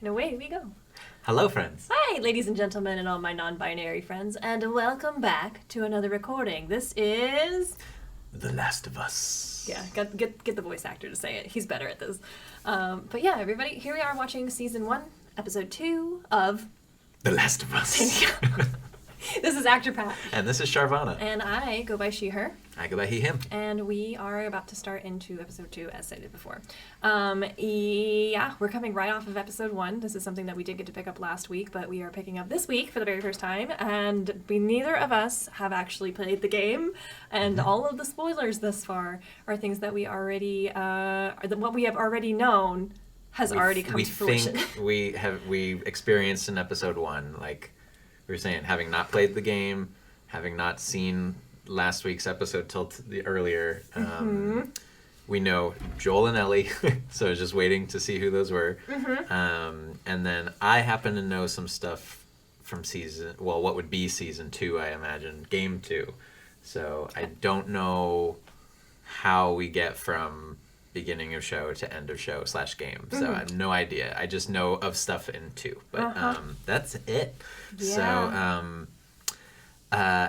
And away we go. Hello, friends. Hi, ladies and gentlemen, and all my non-binary friends, and welcome back to another recording. This is... The Last of Us. Yeah, get the voice actor to say it. He's better at this. But yeah, everybody, here we are watching Season 1, Episode 2 of... The Last of Us. This is ActorPat. And this is Charvana. And I go by she, her. I go by he, him. And we are about to start into Episode 2, as stated before. Yeah, we're coming right off of Episode 1. This is something that we did get to pick up last week, but we are picking up this week for the very first time. And neither of us have actually played the game. And all of the spoilers thus far are things that we already, what we have already known has already come to fruition. We think we experienced in Episode 1, like we were saying, having not played the game, having not seen last week's episode till earlier, we know Joel and Ellie, so I was just waiting to see who those were. And then I happen to know some stuff from what would be Season 2, I imagine, Game 2. So I don't know how we get from beginning of show to end of show / game. So I have no idea. I just know of stuff in 2. But that's it. Yeah. So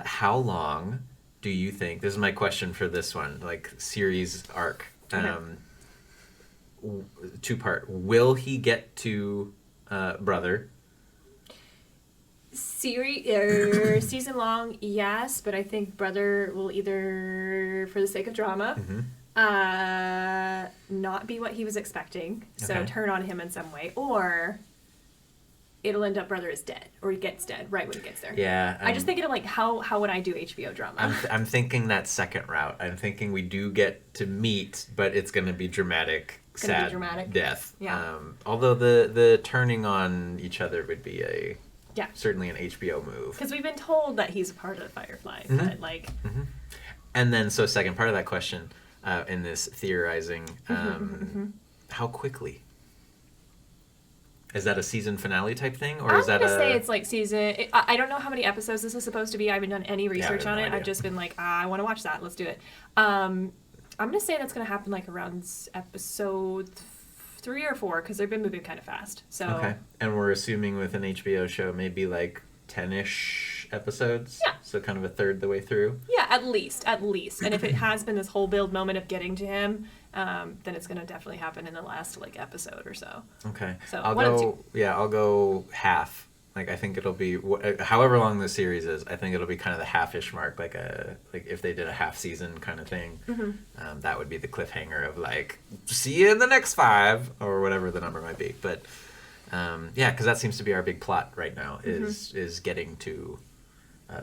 how long do you think, this is my question for this one, like series arc, two-part, will he get to Brother? Season long, yes, but I think Brother will either, for the sake of drama, not be what he was expecting, so turn on him in some way, or it'll end up Brother is dead, or he gets dead right when he gets there. Yeah. I just thinking of like, how would I do HBO drama? I'm thinking that second route. I'm thinking we do get to meet, but it's going to be dramatic, sad death. Yeah. Although the turning on each other would be certainly an HBO move. Because we've been told that he's a part of Firefly, but like... And then, so second part of that question, in this theorizing, how quickly? Is that a season finale type thing, or is that I'm gonna say it's like season... I don't know how many episodes this is supposed to be. I haven't done any research on it. I've just been like, I want to watch that. Let's do it. I'm gonna say that's gonna happen like around episode 3 or 4, because they've been moving kind of fast. So okay, and we're assuming with an HBO show maybe like 10-ish episodes. Yeah. So kind of a third the way through. Yeah, at least. And if it has been this whole build moment of getting to him, then it's going to definitely happen in the last like epised or so. Okay. So I'll go half. Like I think it'll be however long the series is. I think it'll be kind of the half-ish mark, like if they did a half season kind of thing. That would be the cliffhanger of like, see you in the next 5 or whatever the number might be. But yeah, because that seems to be our big plot right now is getting to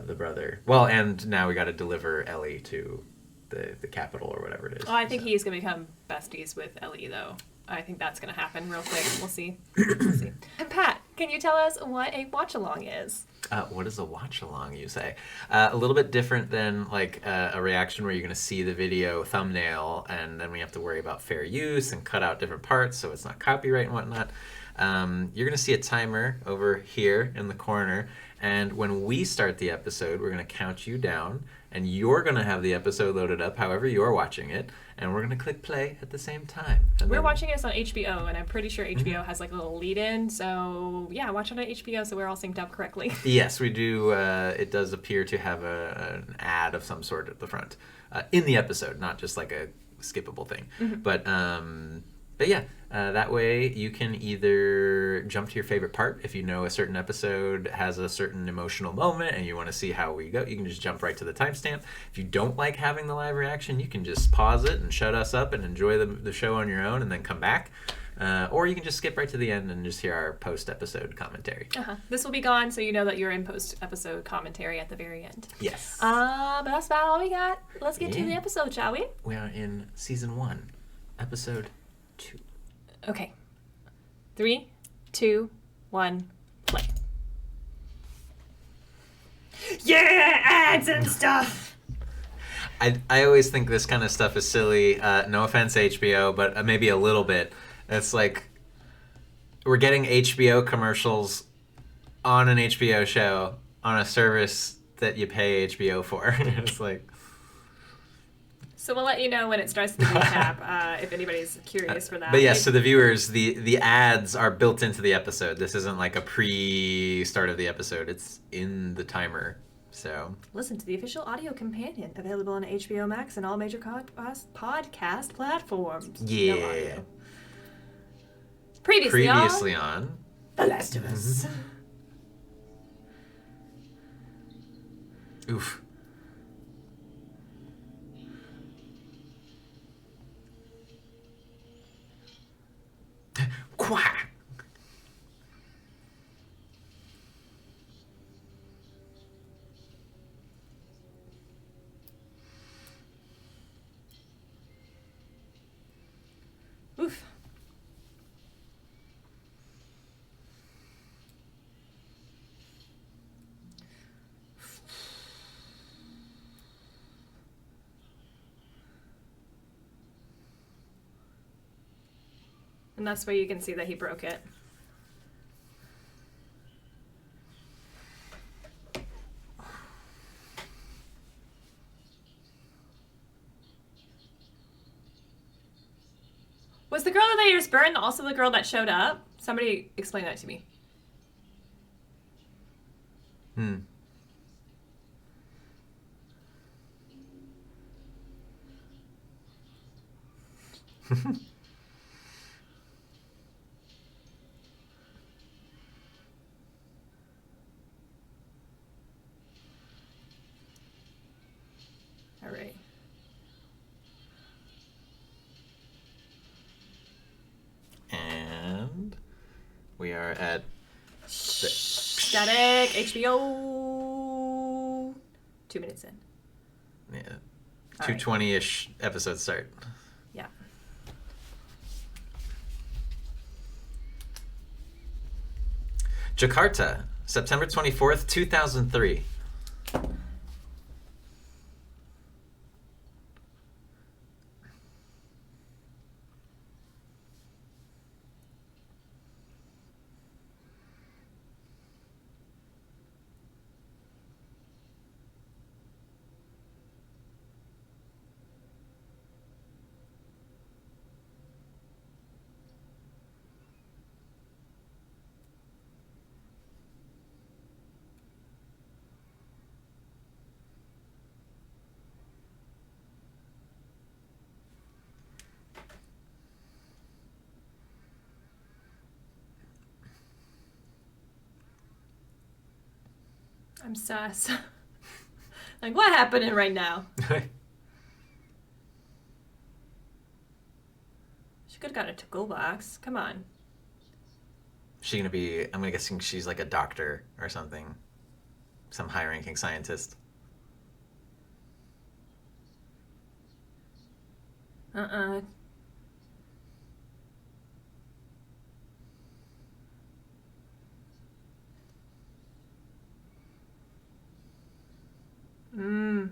the brother. Well, and now we got to deliver Ellie to the capital or whatever it is. Oh, I think he's going to become besties with Ellie, though. I think that's going to happen real quick. We'll see. And Pat, can you tell us what a watch-along is? What is a watch-along, you say? A little bit different than like a reaction where you're going to see the video thumbnail and then we have to worry about fair use and cut out different parts so it's not copyright and whatnot. You're going to see a timer over here in the corner, and when we start the episode, we're going to count you down, and you're going to have the episode loaded up however you're watching it, and we're going to click play at the same time. We're watching this on HBO, and I'm pretty sure HBO has like a little lead-in, so yeah, watch it on HBO so we're all synced up correctly. Yes, we do. It does appear to have an ad of some sort at the front in the episode, not just like a skippable thing. But yeah, that way you can either jump to your favorite part. If you know a certain episode has a certain emotional moment and you want to see how we go, you can just jump right to the timestamp. If you don't like having the live reaction, you can just pause it and shut us up and enjoy the show on your own and then come back. Or you can just skip right to the end and just hear our post-episode commentary. This will be gone, so you know that you're in post-episode commentary at the very end. Yes. But that's about all we got. Let's get to the episode, shall we? We are in Season 1, Episode 2. Okay. 3, 2, 1, play. Yeah, ads and stuff! I always think this kind of stuff is silly. No offense, HBO, but maybe a little bit. It's like we're getting HBO commercials on an HBO show on a service that you pay HBO for. It's like... So we'll let you know when it starts the recap, if anybody's curious for that. But yes, so the viewers, the ads are built into the episode. This isn't like a pre-start of the episode. It's in the timer. So listen to the official audio companion, available on HBO Max and all major podcast platforms. yeah. No audio. Previously on The Last of Us. Oof. Quack. Oof. And that's where you can see that he broke it. Was the girl that they just burned also the girl that showed up? Somebody explain that to me. All right. And we are at Static HBO. 2 minutes in. Yeah. 2:20-ish episode start. Yeah. Jakarta, September 24th, 2003. I'm sus. Like, what happening right now? She could have got a to-go box. Come on. She gonna be, I'm guessing she's like a doctor or something. Some high-ranking scientist. Uh-uh. Mm-hmm.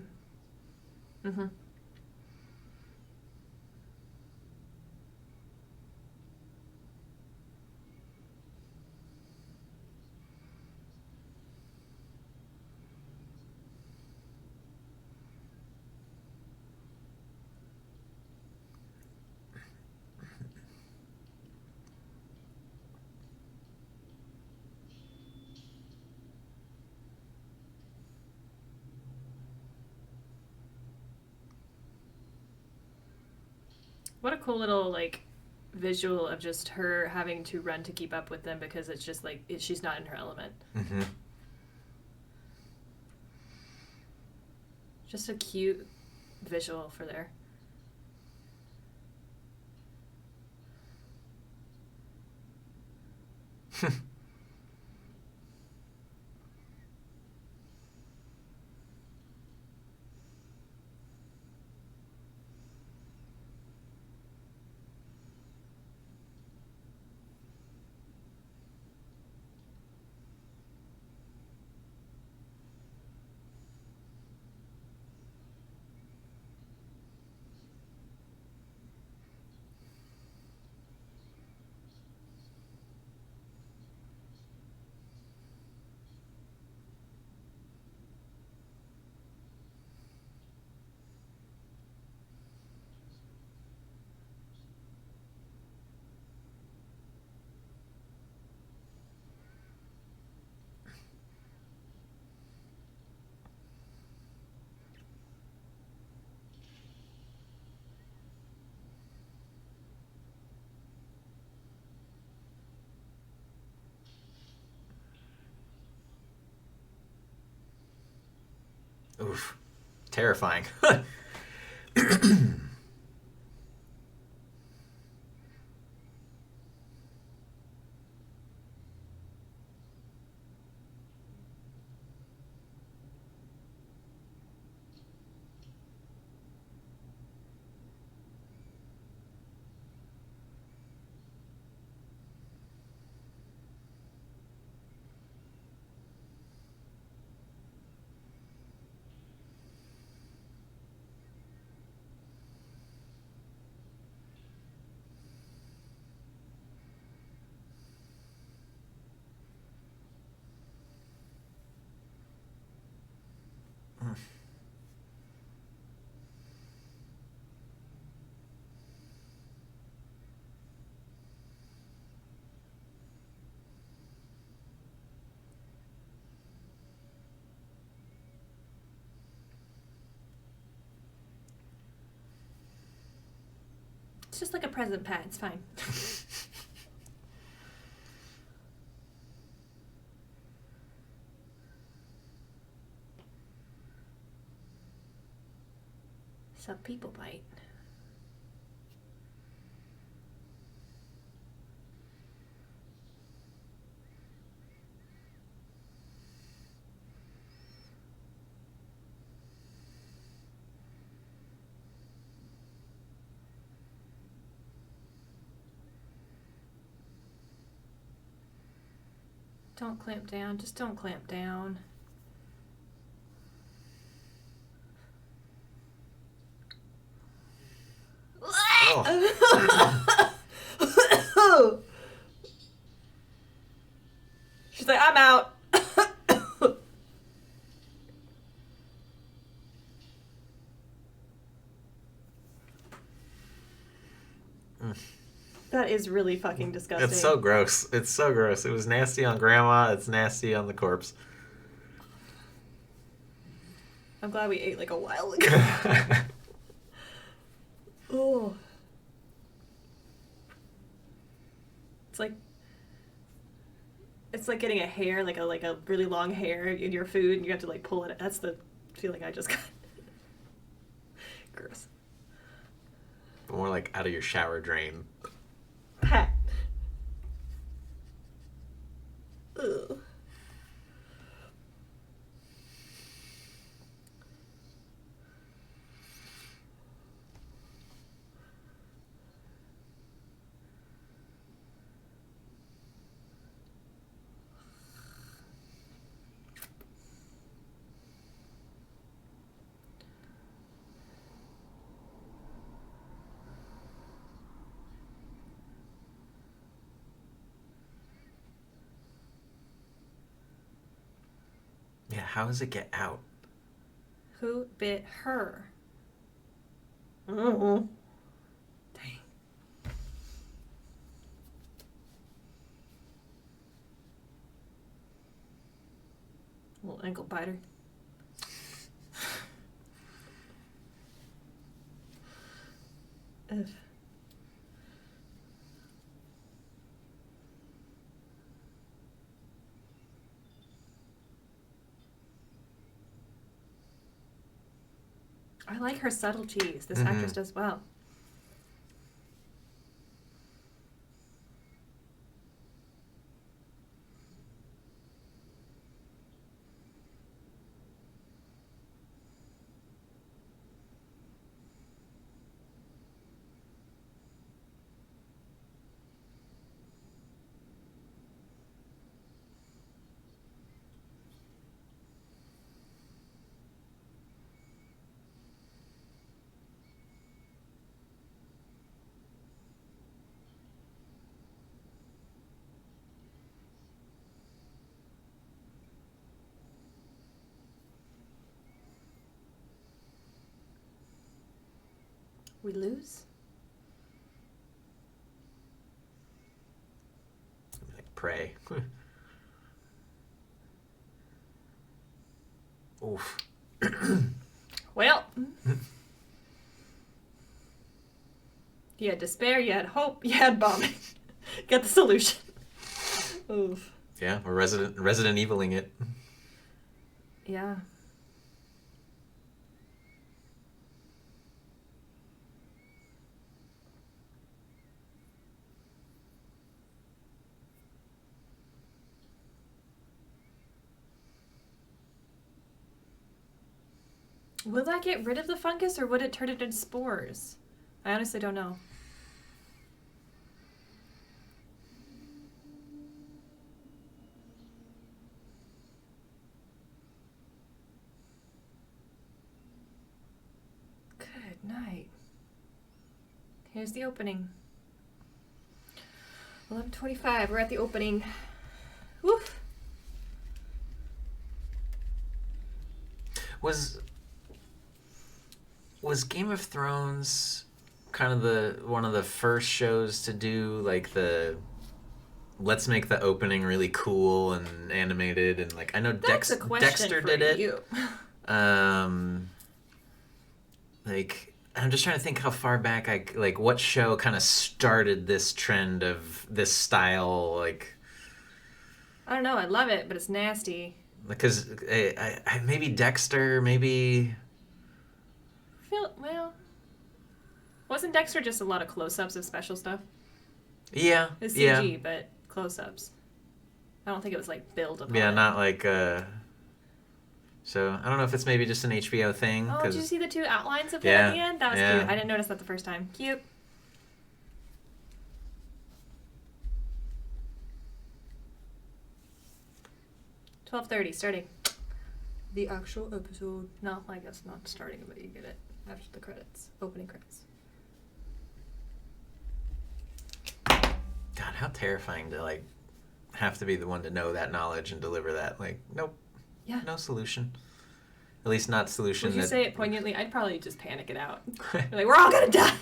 What a cool little, like, visual of just her having to run to keep up with them because it's just, like, she's not in her element. Mm-hmm. Just a cute visual for there. terrifying. It's just like a present, Pat. It's fine. Some people bite. Don't clamp down. Just don't clamp down. Oh. She's like, I'm out. That is really fucking disgusting. It's so gross. It's so gross. It was nasty on Grandma. It's nasty on the corpse. I'm glad we ate like a while ago. Oh. It's like getting a hair, like a really long hair in your food, and you have to like pull it. That's the feeling I just got. Gross. More like out of your shower drain. Pat. Ugh. Yeah, how does it get out? Who bit her? Oh. Dang. Little ankle biter. Ugh. I like her subtleties. This actress does well. We lose? Like pray. Oof. Well. You had despair, you had hope, you had bombing. Get the solution. Oof. Yeah, we're Resident Eviling it. Yeah. Will that get rid of the fungus, or would it turn it into spores? I honestly don't know. Good night. Here's the opening. 11:25. We're at the opening. Woof. Was Game of Thrones kind of one of the first shows to do like the let's make the opening really cool and animated, and like I know Dexter did it. You. Like I'm just trying to think how far back what show kind of started this trend of this style, like I don't know. I love it, but it's nasty. Because I maybe Dexter, maybe. Well, wasn't Dexter just a lot of close-ups of special stuff? Yeah. It's CG, but close-ups. I don't think it was like build upon. Yeah, not like. So I don't know if it's maybe just an HBO thing. Oh, did you see the two outlines of him at the end? That was cute. I didn't notice that the first time. Cute. $12:30 starting. The actual episode. No, I guess not starting, but you get it after the credits. Opening credits. God, how terrifying to like have to be the one to know that knowledge and deliver that. Like, nope. Yeah. No solution. At least not solution. Would you say it poignantly? I'd probably just panic it out. Like, we're all gonna die.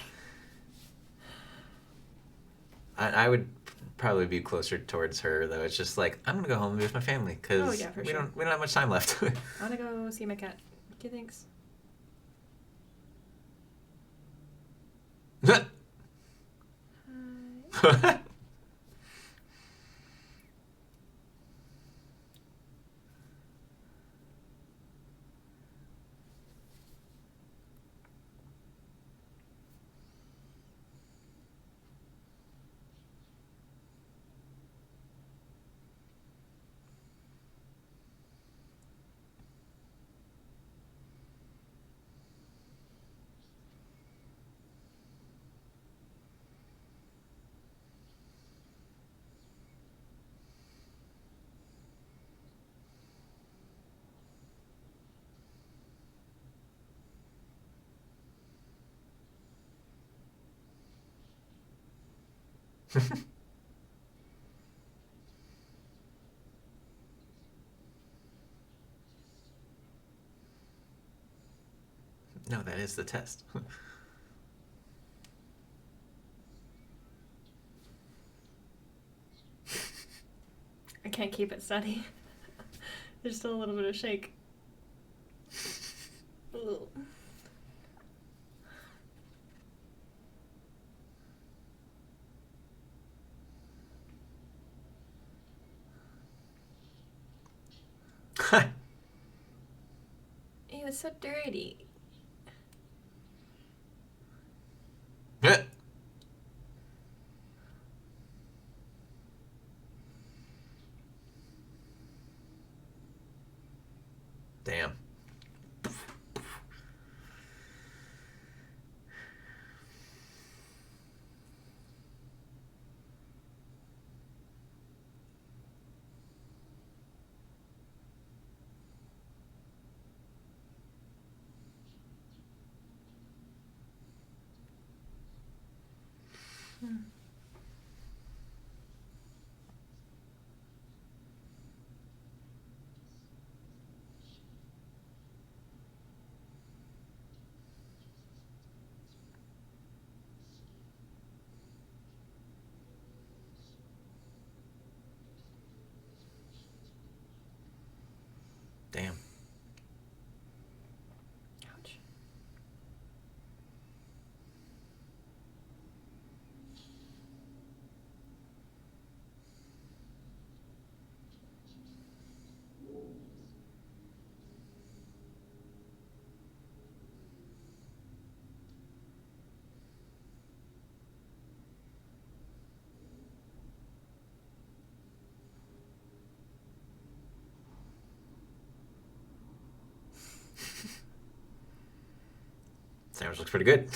I would probably be closer towards her though. It's just like I'm gonna go home and be with my family because we don't have much time left. I wanna go see my cat. What do you think? Hi. No, that is the test. I can't keep it steady. There's still a little bit of shake. Ew, it's so dirty. Damn. Yours looks pretty good.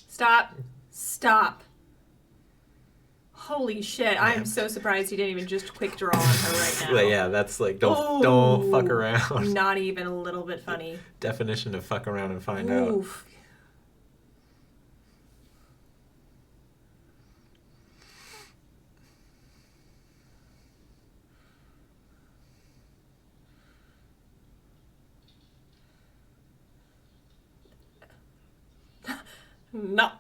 Stop. Stop. Holy shit. I am so surprised he didn't even just quick draw on her right now. Yeah, that's like, don't fuck around. Not even a little bit funny. Definition of fuck around and find out. No.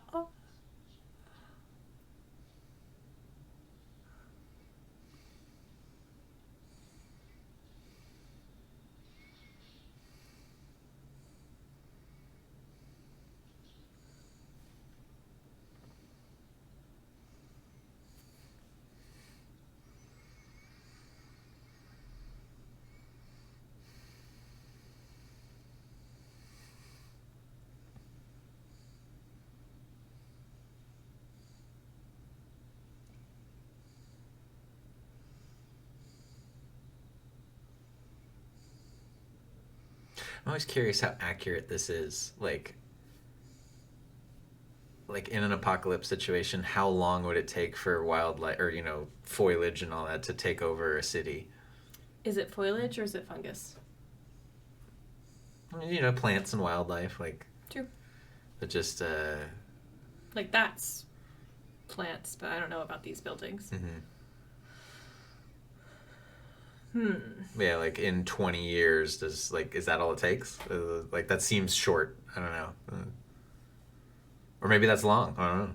I'm always curious how accurate this is. Like in an apocalypse situation, how long would it take for wildlife or foliage and all that to take over a city? Is it foliage or is it fungus? I mean, plants and wildlife, like. True. But just like that's plants, but I don't know about these buildings. Yeah, like in 20 years, is that all it takes? Like that seems short. I don't know. Or maybe that's long. I don't know.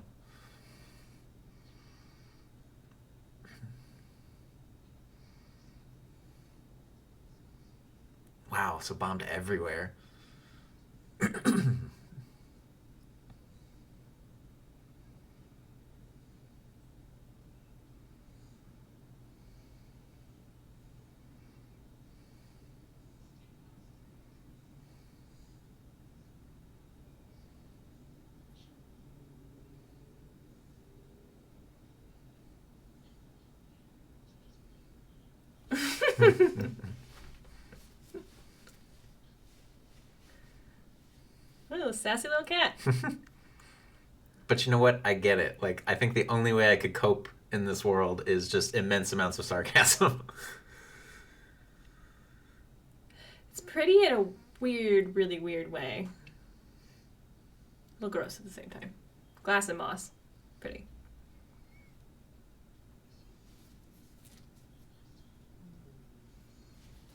Wow, so bombed everywhere. Oh, sassy little cat. But you know what? I get it. Like, I think the only way I could cope in this world is just immense amounts of sarcasm. It's pretty in a weird, really weird way. A little gross at the same time. Glass and moss. Pretty.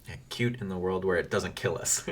Yeah, cute in the world where it doesn't kill us.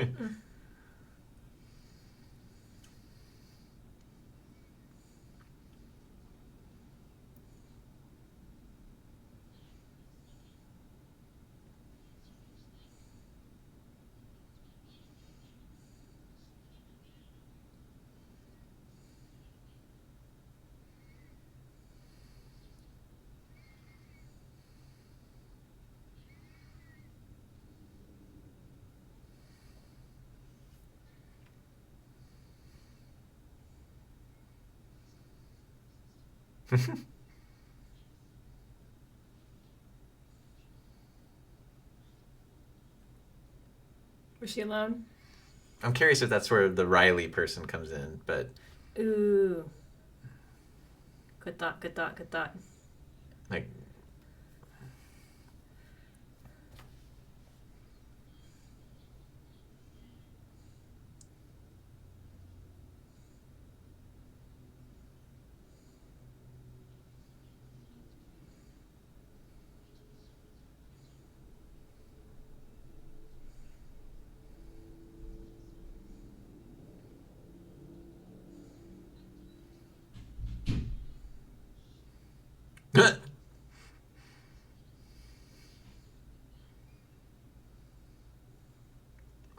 Was she alone? I'm curious if that's where the Riley person comes in, but Ooh. Good thought, good thought, good thought. like,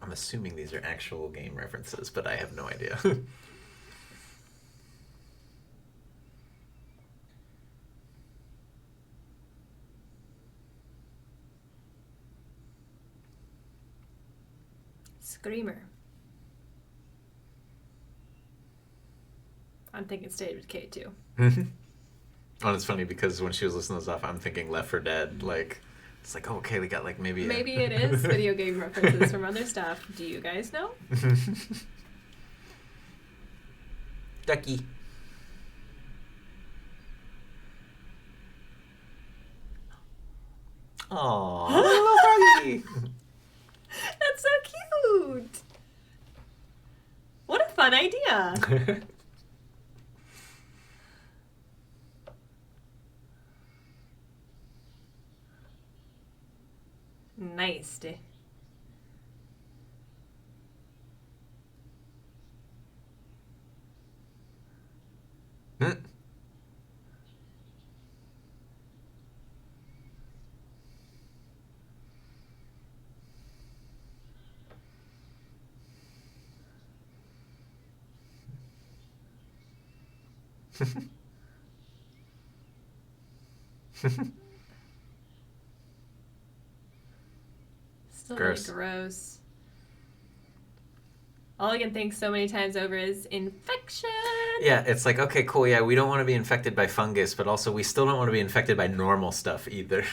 I'm assuming these are actual game references, but I have no idea. Screamer. I'm thinking stayed with K too. Oh, it's funny because when she was listening to this off, I'm thinking Left 4 Dead. Like, it's like, oh, okay, we got like maybe. Maybe it is video game references from other stuff. Do you guys know? Ducky. Aww, little froggy. That's so cute. What a fun idea. Nice. Still Gross. really gross. All I can think so many times over is infection. Yeah, it's like, okay, cool, yeah, we don't want to be infected by fungus, but also we still don't want to be infected by normal stuff either.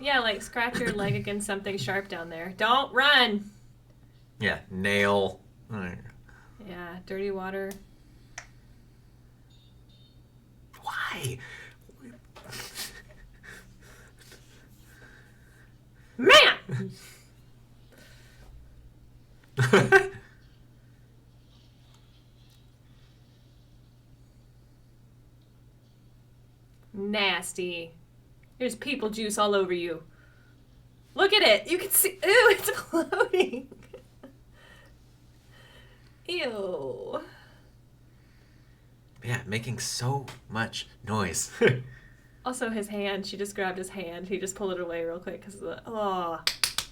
Yeah, like scratch your leg against something sharp down there. Don't run. Yeah, nail. Yeah, dirty water. Why? Man! Nasty. There's people juice all over you. Look at it. You can see. Ew, it's floating. Ew. Yeah, making so much noise. Also, his hand. She just grabbed his hand. He just pulled it away real quick because of the. Oh.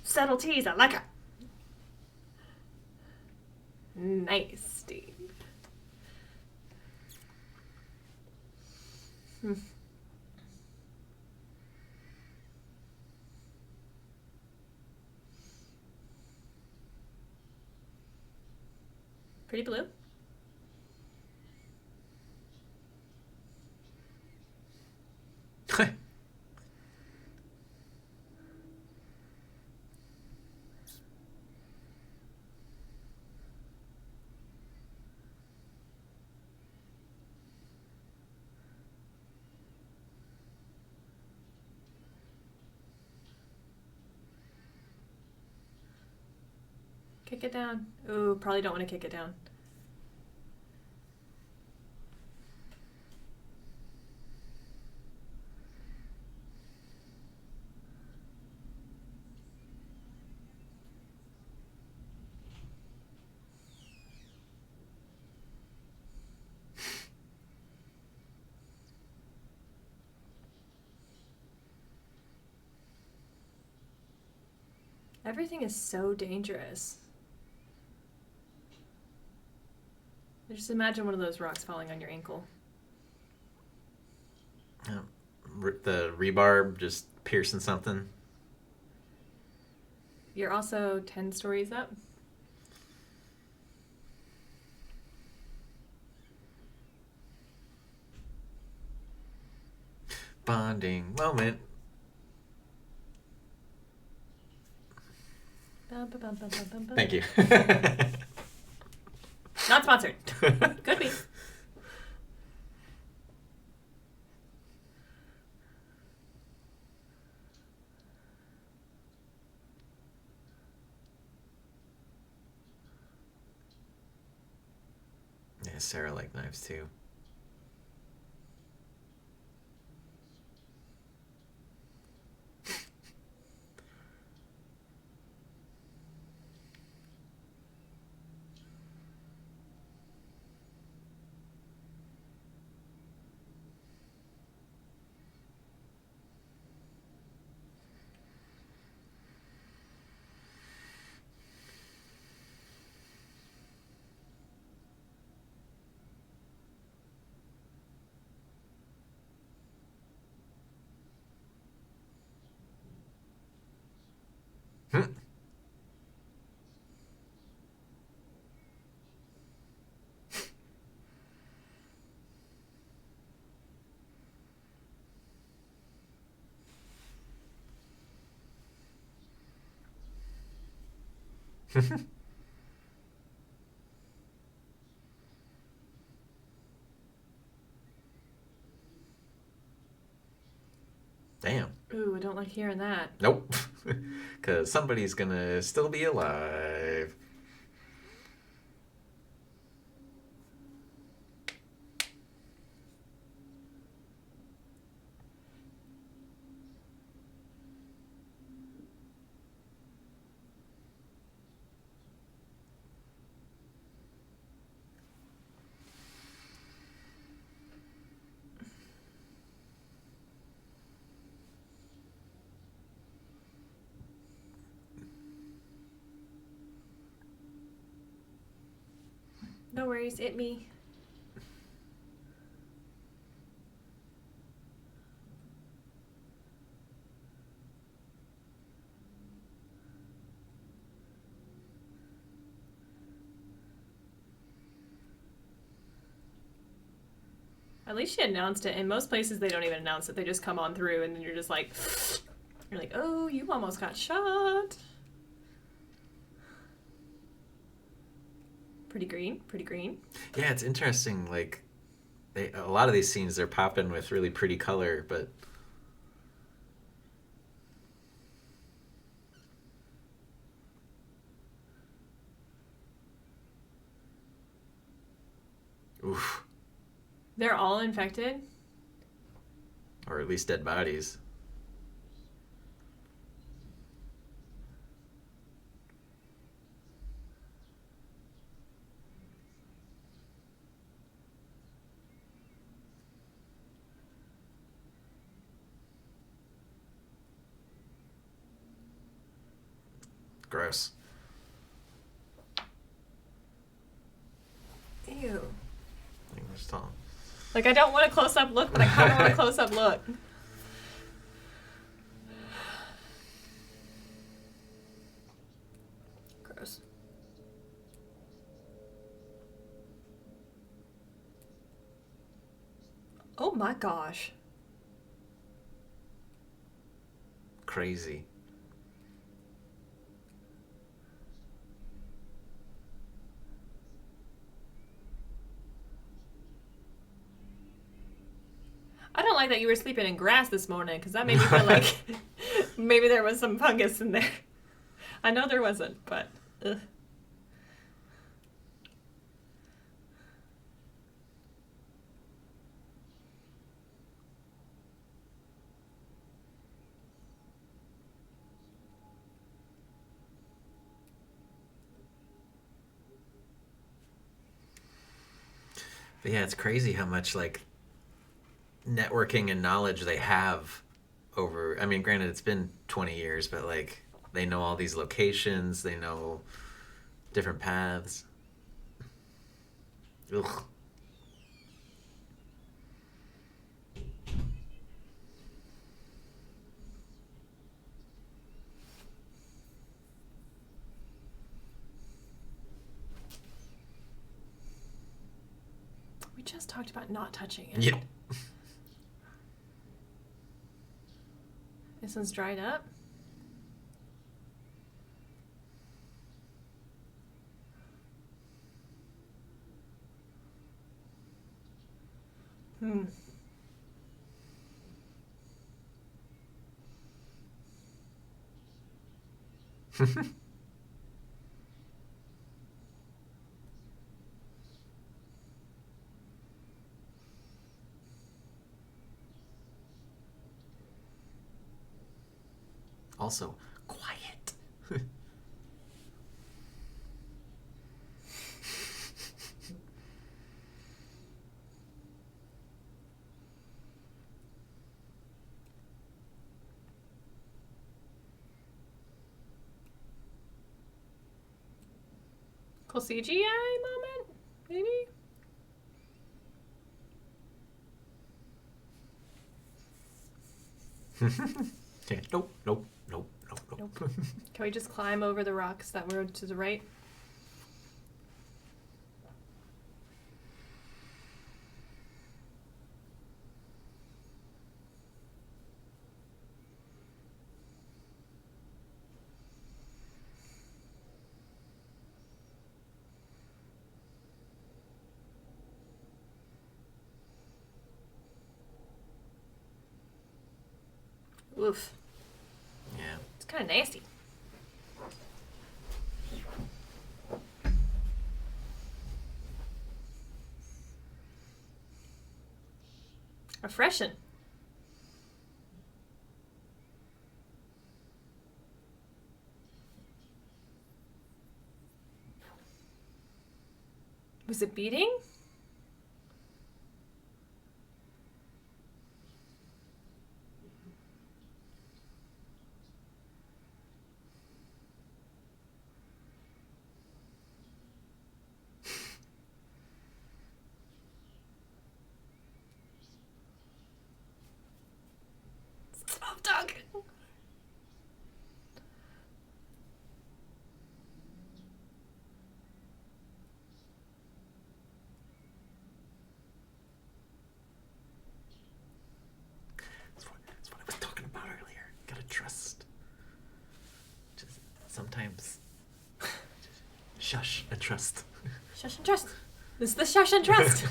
Subtleties. I like it. Nice, Steve. Pretty blue. Kick it down. Ooh, probably don't want to kick it down. Everything is so dangerous. Just imagine one of those rocks falling on your ankle. The rebarb just piercing something. You're also 10 stories up. bonding moment. Thank you. Not sponsored. Could be. Yeah, Sarah liked knives too. Damn. Ooh, I don't like hearing that. Nope. Because somebody's gonna still be alive. No worries, it me. At least she announced it. In most places, they don't even announce it. They just come on through, and then you're just like, you're like, oh, you almost got shot. Pretty green, pretty green. Yeah, it's interesting. Like, a lot of these scenes, they're popping with really pretty color, but oof. They're all infected? Or at least dead bodies. Gross. Ew. Like, I don't want a close-up look, but I kind of want a close-up look. Gross. Oh my gosh. Crazy. I don't like that you were sleeping in grass this morning, because that made me feel like maybe there was some fungus in there. I know there wasn't, but ugh. But yeah, it's crazy how much, like, networking and knowledge they have over, I mean, granted, it's been 20 years, but, like, they know all these locations, they know different paths. Ugh. We just talked about not touching it. Yep. This one's dried up. Also, quiet. Cool CGI moment, maybe? Okay. Nope, nope, nope, nope, nope. Can we just climb over the rocks that were to the right? Oof. Yeah. It's kind of nasty. Refreshing. Was it beating? Stop talking. That's what I was talking about earlier. Gotta trust. Just sometimes. Just shush and trust. Shush and trust. This is the shush and trust.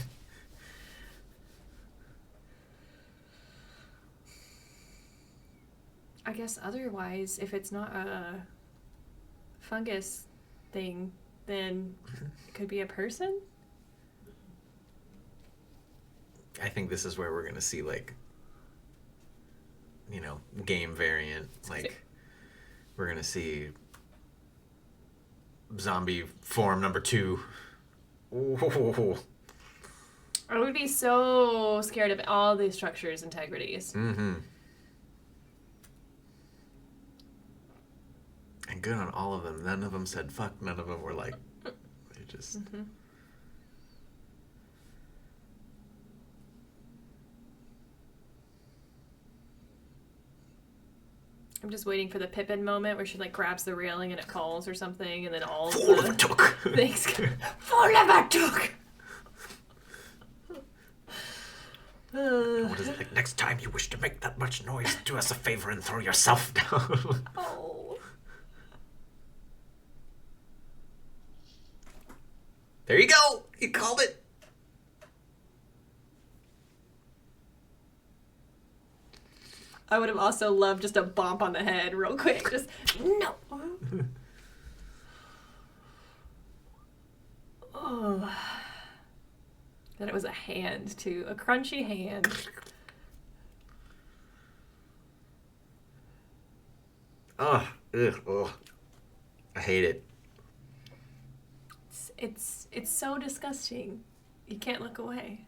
I guess otherwise, if it's not a fungus thing, then it could be a person? I think this is where we're gonna see, like, you know, game variant. Like, we're gonna see zombie form number 2. Ooh. I would be so scared of all these structures' integrities. Mm-hmm. And good on all of them. None of them said fuck. None of them were like, they just. Mm-hmm. I'm just waiting for the Pippin moment where she like grabs the railing and it falls or something, and then all Forever the took. things forever took. What is it like? Next time you wish to make that much noise, do us a favor and throw yourself down. Oh. There you go. You called it. I would have also loved just a bump on the head real quick. Just, no. Oh. Then it was a hand, too. A crunchy hand. Ugh. Ugh. I hate it. It's so disgusting. You can't look away.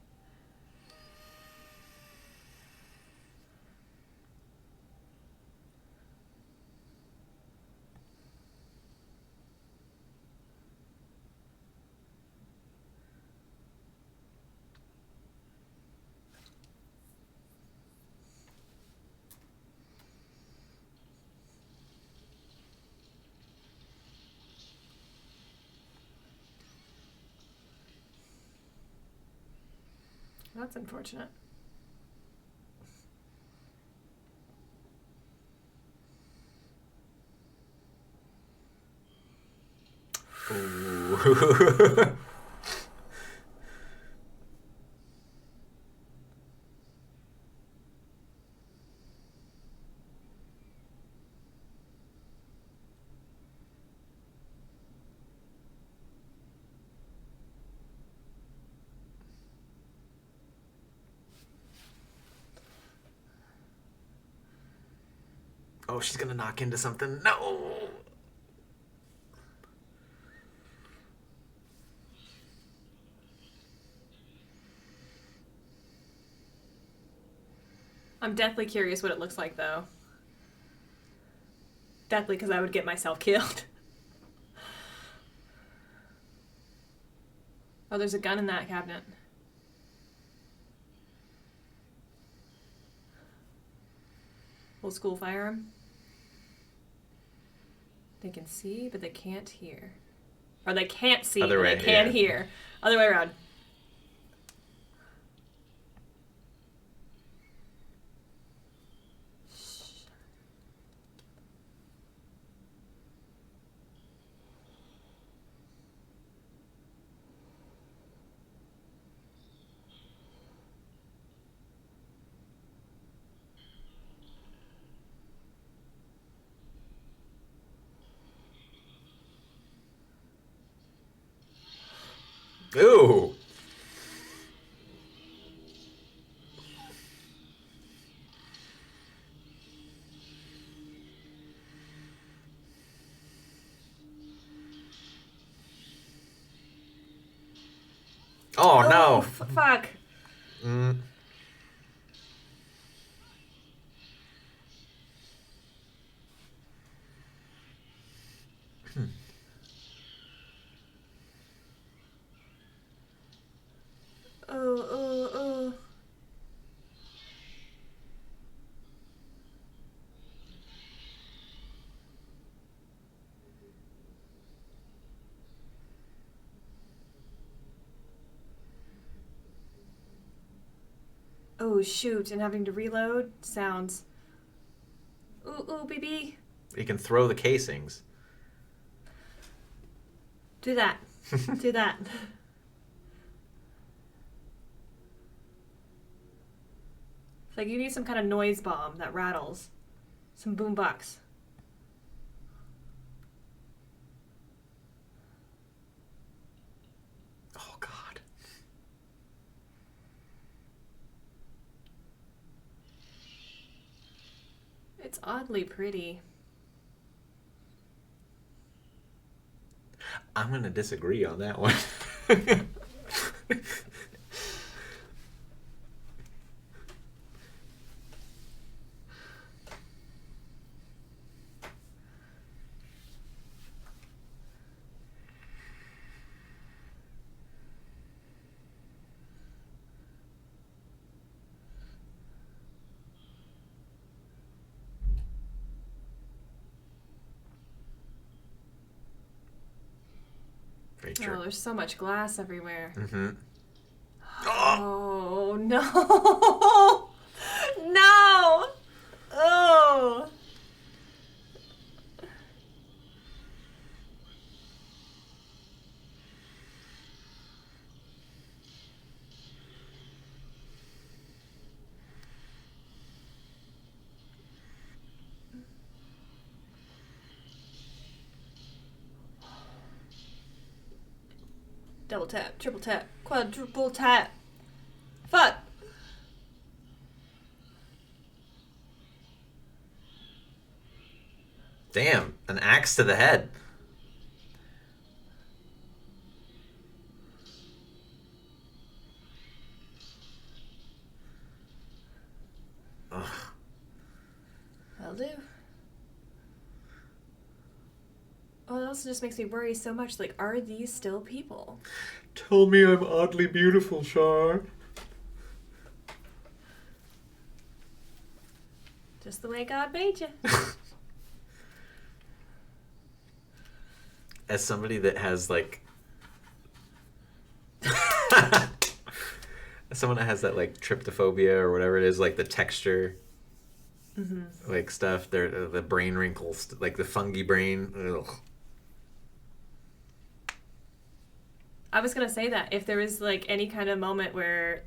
That's unfortunate. Ooh. Oh, she's gonna knock into something. No! I'm deathly curious what it looks like, though. Deathly, because I would get myself killed. Oh, there's a gun in that cabinet. Old school firearm. They can see, but they can't hear. Or they can't see, but they can hear. Other way around. Ooh! Oh, no! Fuck. Mm. Oh. Oh, shoot. And having to reload sounds. Ooh, BB. You can throw the casings. Do that. Do that. It's like you need some kind of noise bomb that rattles. Some boombox. Oh, God. It's oddly pretty. I'm gonna disagree on that one. Very true. Oh, there's so much glass everywhere. Mm-hmm. Oh, no. No. Oh. Double tap, triple tap, quadruple tap. Fuck. Damn, an axe to the head. Ugh. That'll do. Oh, that also just makes me worry so much. Like, are these still people? Tell me I'm oddly beautiful, Char. Just the way God made you. As somebody that has, like... As someone that has that, like, tryptophobia or whatever it is, like, the texture... Mm-hmm. Like, stuff, the brain wrinkles, like, the fungi brain. Ugh. I was gonna say that if there was like any kind of moment where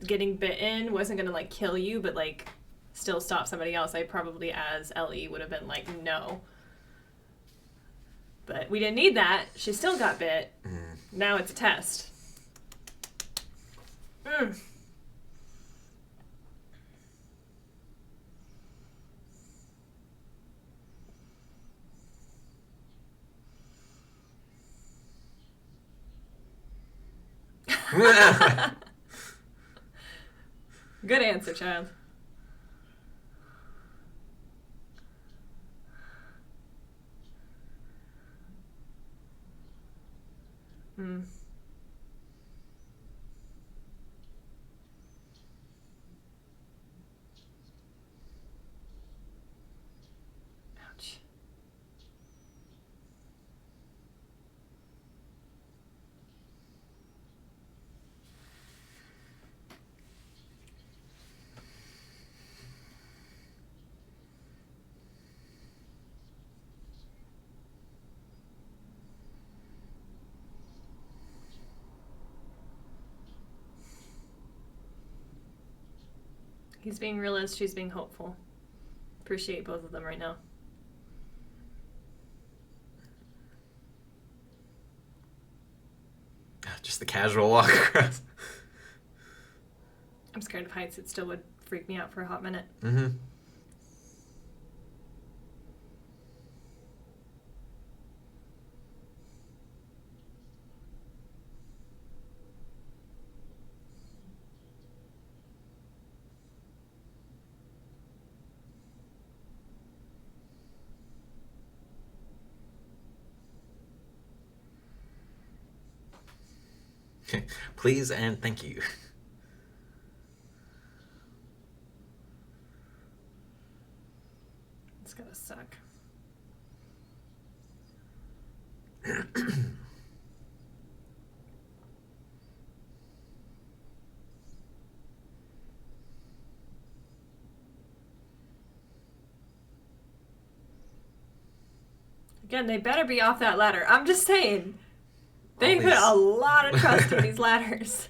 getting bitten wasn't gonna like kill you, but like still stop somebody else, I probably as Ellie would have been like, no. But we didn't need that. She still got bit. Now it's a test. Good answer, child. Ouch. He's being realist, she's being hopeful. Appreciate both of them right now. Just the casual walk across. I'm scared of heights. It still would freak me out for a hot minute. Mm-hmm. Please and thank you. It's gonna suck. Again, they better be off that ladder. I'm just saying. They put a lot of trust in these ladders.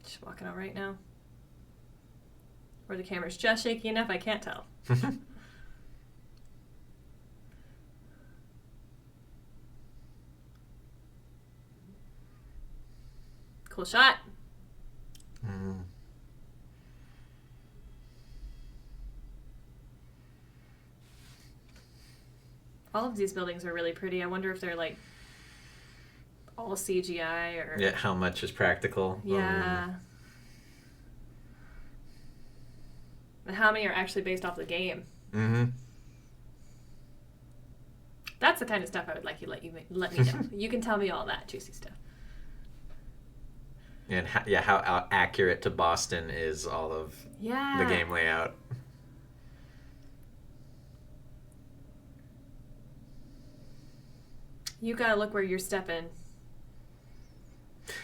Just walking out right now. Or the camera's just shaky enough, I can't tell. Cool shot. All of these buildings are really pretty. I wonder if they're like all CGI or... Yeah, how much is practical? Yeah. And how many are actually based off the game? Mm-hmm. That's the kind of stuff I would like you let me know. You can tell me all that juicy stuff. And how accurate to Boston is all of the game layout. You gotta look where you're stepping.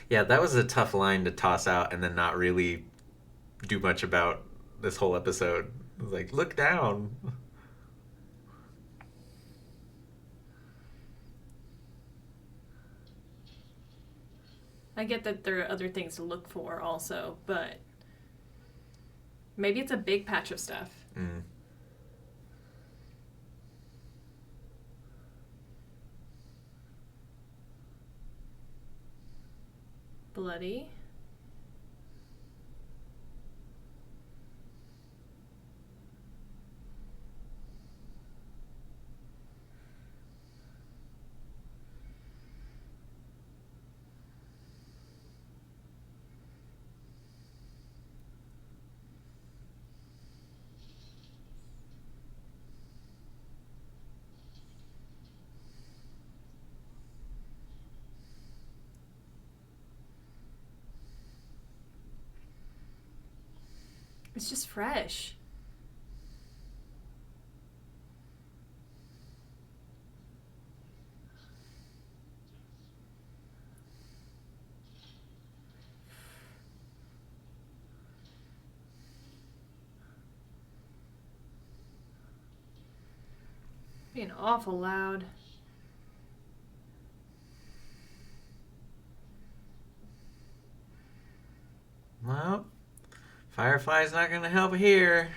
Yeah, that was a tough line to toss out and then not really do much about this whole episode. It was like, look down. I get that there are other things to look for also, but maybe it's a big patch of stuff. Bloody. It's just fresh. Being awful loud. Well, Firefly's not going to help here.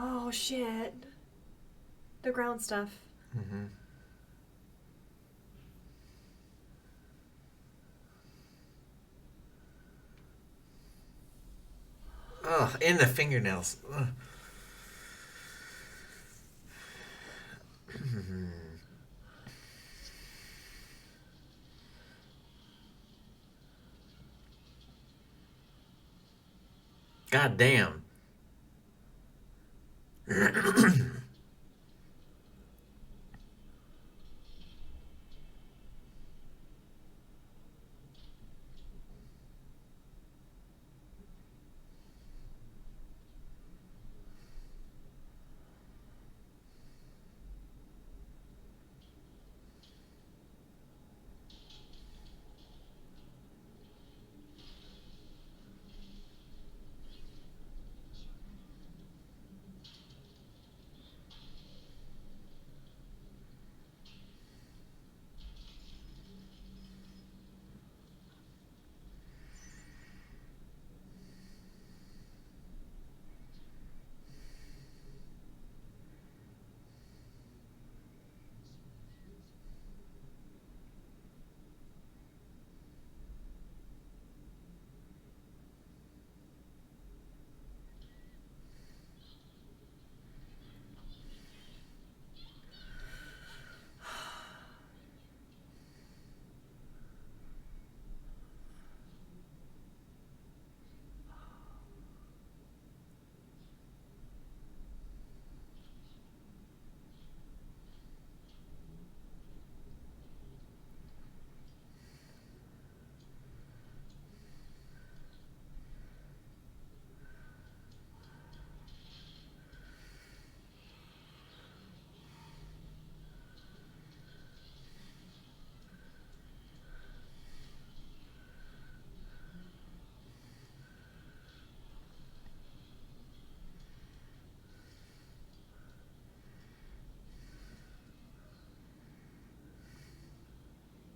Oh, shit. The ground stuff. Mm-hmm. Ugh, in the fingernails. Ugh. God damn.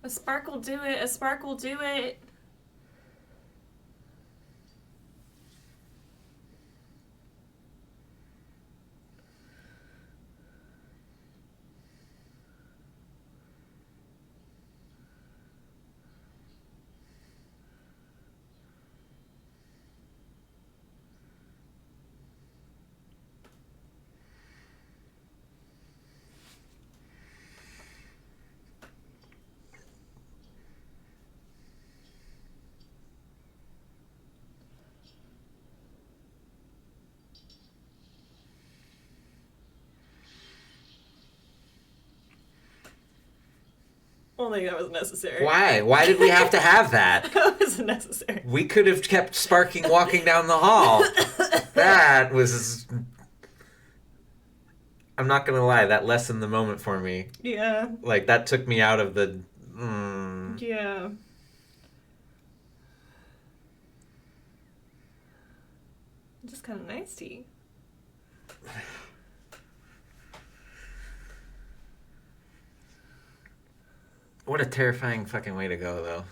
A spark will do it. A spark will do it. I don't think that was necessary. Why? Why did we have to have that? That wasn't necessary. We could have kept sparking walking down the hall. That was... I'm not gonna lie, that lessened the moment for me. Yeah. Like, that took me out of the... Yeah. Just kind of nice tea. What a terrifying fucking way to go, though.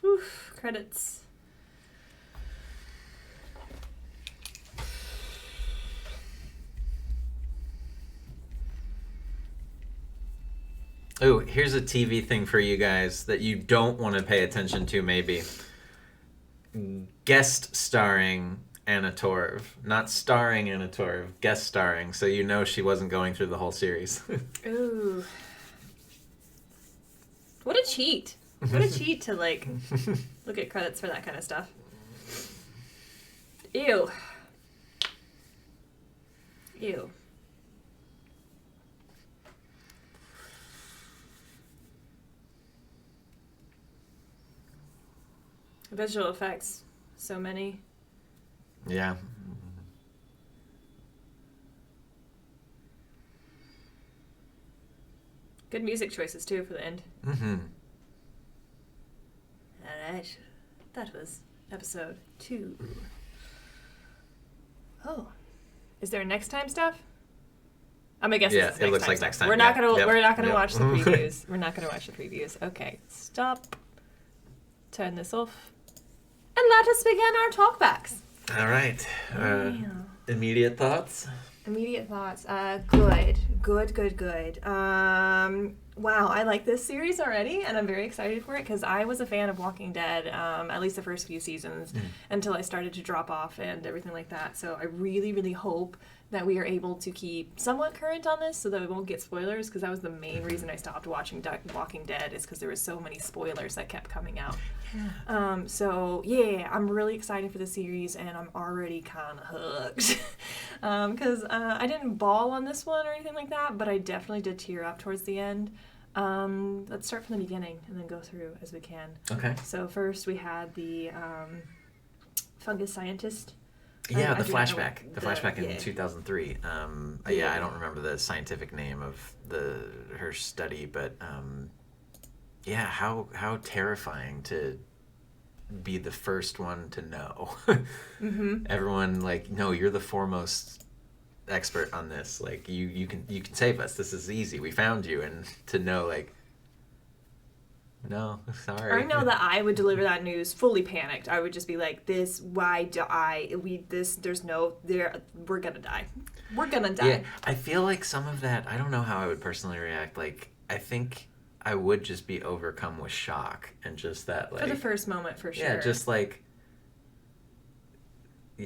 Oof, credits. Oh, here's a TV thing for you guys that you don't want to pay attention to, maybe. Guest starring Anna Torv. Not starring Anna Torv, guest starring, so you know she wasn't going through the whole series. Ooh. What a cheat. What a cheat to, like, look at credits for that kind of stuff. Ew. Ew. Visual effects. So many. Yeah. Good music choices, too, for the end. Mm-hmm. Alright. That was episode 2. Oh. Is there next time stuff? I'm gonna guess Yeah, this is it looks like stuff. next time. We're not gonna Yep. we're not gonna Yep. watch the previews. We're not gonna watch the previews. Okay. Stop. Turn this off. And let us begin our talkbacks. All right. Immediate thoughts? Immediate thoughts. Good. Wow, I like this series already, and I'm very excited for it because I was a fan of Walking Dead, at least the first few seasons, until I started to drop off and everything like that. So I really, really hope that we are able to keep somewhat current on this so that we won't get spoilers, because that was the main reason I stopped watching Walking Dead, is because there were so many spoilers that kept coming out. So yeah, I'm really excited for the series, and I'm already kind of hooked. Because I didn't bawl on this one or anything like that, but I definitely did tear up towards the end. Let's start from the beginning and then go through as we can. Okay. So first we had the fungus scientist. Yeah, I the do not know flashback. The flashback in 2003. I don't remember the scientific name of her study, but yeah, how terrifying to be the first one to know. Everyone, like, no, you're the foremost expert on this. Like, you can save us. This is easy. We found you. And to know, like, no, sorry. I know that I would deliver that news fully panicked. I would just be like, we're gonna die. We're gonna die. Yeah, I feel like some of that, I don't know how I would personally react. Like, I think I would just be overcome with shock and just that, like, For the first moment, for sure. yeah, just like,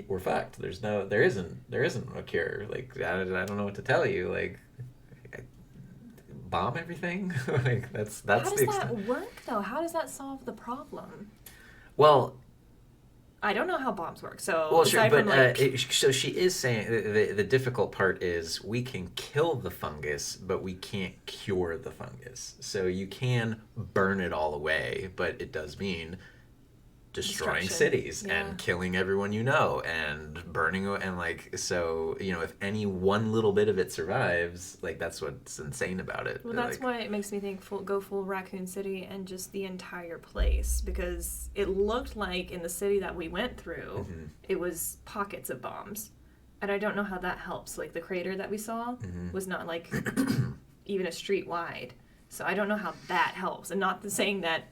we're fucked. There isn't a cure. Like, I don't know what to tell you. Like, bomb everything. Like, that's How the does extent. that work, though? How does that solve the problem? Well, I don't know how bombs work, so well, sure, aside but from, like, so she is saying the difficult part is we can kill the fungus, but we can't cure the fungus. So you can burn it all away, but it does mean destroying Destruction. cities and killing everyone you know and burning and like, so if any one little bit of it survives, like that's what's insane about it. Well, that's like, why it makes me think go full Raccoon City and just the entire place, because it looked like in the city that we went through, it was pockets of bombs, and I don't know how that helps. Like the crater that we saw was not like even a street wide, so I don't know how that helps. And not saying that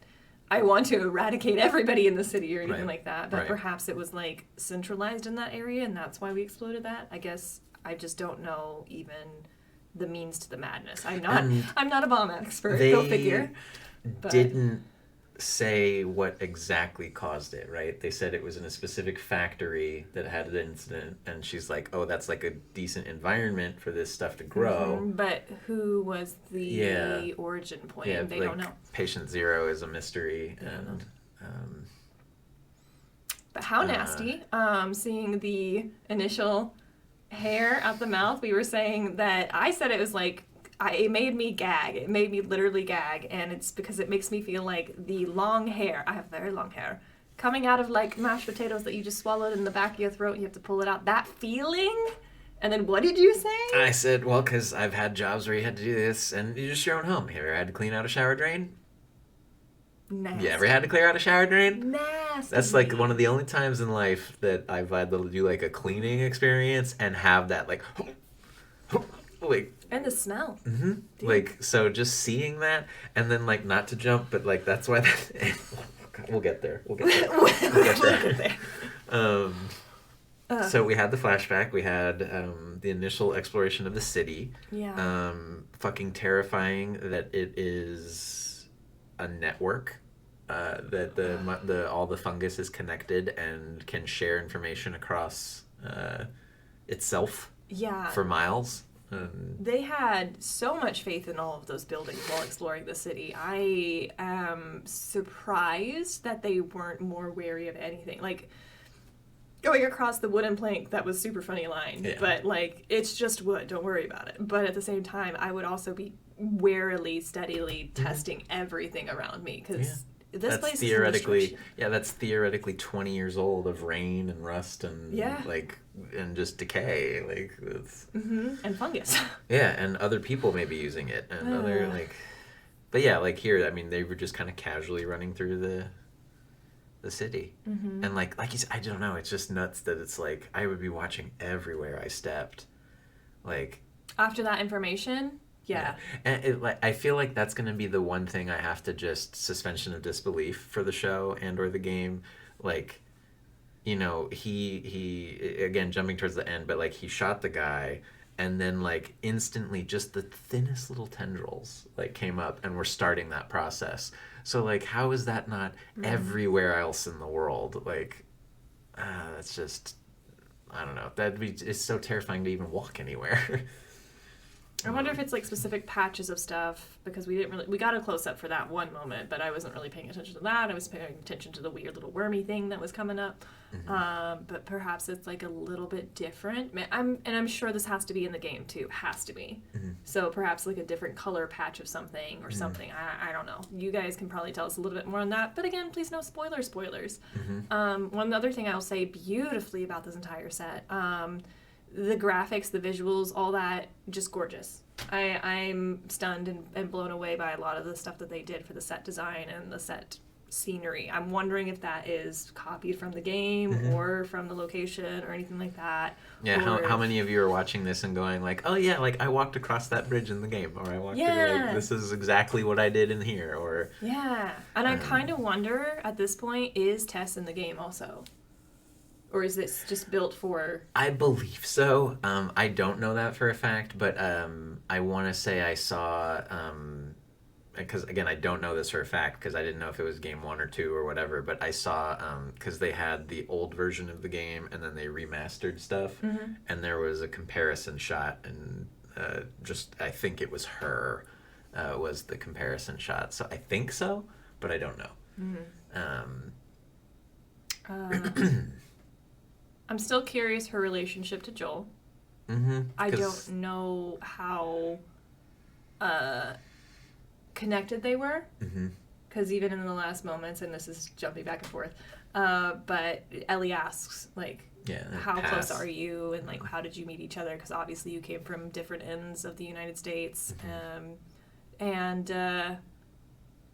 I want to eradicate everybody in the city or anything like that, but perhaps it was like centralized in that area and that's why we exploded that. I guess I just don't know even the means to the madness. I'm not a bomb expert, go figure. They didn't say what exactly caused it, right? They said it was in a specific factory that had an incident, and she's like, oh, that's like a decent environment for this stuff to grow. But who was the origin point? Yeah, they like, don't know. Patient Zero is a mystery. But how nasty. Seeing the initial hair out the mouth, we were saying that I said it was like, it made me gag. It made me literally gag, and it's because it makes me feel like the long hair, I have very long hair, coming out of like mashed potatoes that you just swallowed in the back of your throat and you have to pull it out. That feeling? And then what did you say? I said, well, because I've had jobs where you had to do this, and you just your own home. Have you ever had to clean out a shower drain? Nasty. You ever had to clear out a shower drain? Nasty. That's like one of the only times in life that I've had to do like a cleaning experience and have that like and the smell. like, so just seeing that, and then like, not to jump, but like that's why that we'll get there. We'll get there. So we had the flashback. We had the initial exploration of the city. Yeah. Fucking terrifying that it is a network. That the all the fungus is connected and can share information across itself. Yeah. For miles. They had so much faith in all of those buildings while exploring the city. I am surprised that they weren't more wary of anything. Like, going across the wooden plank, that was super funny line. Yeah. But, like, it's just wood. Don't worry about it. But at the same time, I would also be warily, steadily testing everything around me. Because this place theoretically, that's theoretically 20 years old of rain and rust and, like, and just decay. Like, it's... And fungus. Yeah, and other people may be using it. And other, like... But yeah, like here, I mean, they were just kind of casually running through the city. And like you said, I don't know, it's just nuts that it's like, I would be watching everywhere I stepped. Like... After that information... Yeah. And I feel like that's going to be the one thing I have to just suspension of disbelief for the show and or the game. Like, he again, jumping towards the end, but like he shot the guy and then like instantly just the thinnest little tendrils like came up and were starting that process. So like, how is that not everywhere else in the world? Like, that's just, I don't know. It's so terrifying to even walk anywhere. I wonder if it's like specific patches of stuff, because we got a close up for that one moment, but I wasn't really paying attention to that. I was paying attention to the weird little wormy thing that was coming up. But perhaps it's like a little bit different. I'm sure this has to be in the game too. Has to be. So perhaps like a different color patch of something or something. I don't know. You guys can probably tell us a little bit more on that. But again, please no spoilers. One other thing I'll say beautifully about this entire set. The graphics, the visuals, all that, just gorgeous. I'm stunned and blown away by a lot of the stuff that they did for the set design and the set scenery. I'm wondering if that is copied from the game or from the location or anything like that. Yeah, how many of you are watching this and going like, oh yeah, like I walked across that bridge in the game, or I walked through, like, this is exactly what I did in here, or... Yeah, and I kind of wonder at this point, is Tess in the game also? Or is this just built for... I believe so. I don't know that for a fact, but I want to say I saw... Because, again, I don't know this for a fact, because I didn't know if it was game 1 or 2 or whatever, but I saw... Because they had the old version of the game, and then they remastered stuff, and there was a comparison shot, and I think it was her, was the comparison shot. So I think so, but I don't know. I'm still curious her relationship to Joel. I don't know how connected they were. Because even in the last moments, and this is jumping back and forth, But Ellie asks, like, how pass. close are you, and like, how did you meet each other? Because obviously you came from different ends of the United States. And I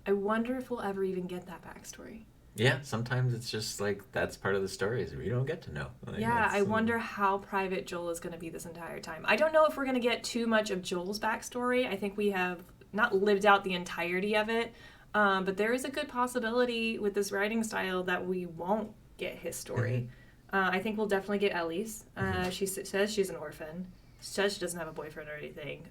wonder if we'll ever even get that backstory. Yeah, sometimes it's just like that's part of the story is we don't get to know. Like, yeah, I wonder how private Joel is going to be this entire time. I don't know if we're going to get too much of Joel's backstory. I think we have not lived out the entirety of it, but there is a good possibility with this writing style that we won't get his story. I think we'll definitely get Ellie's. She says she's an orphan. Says she doesn't have a boyfriend or anything.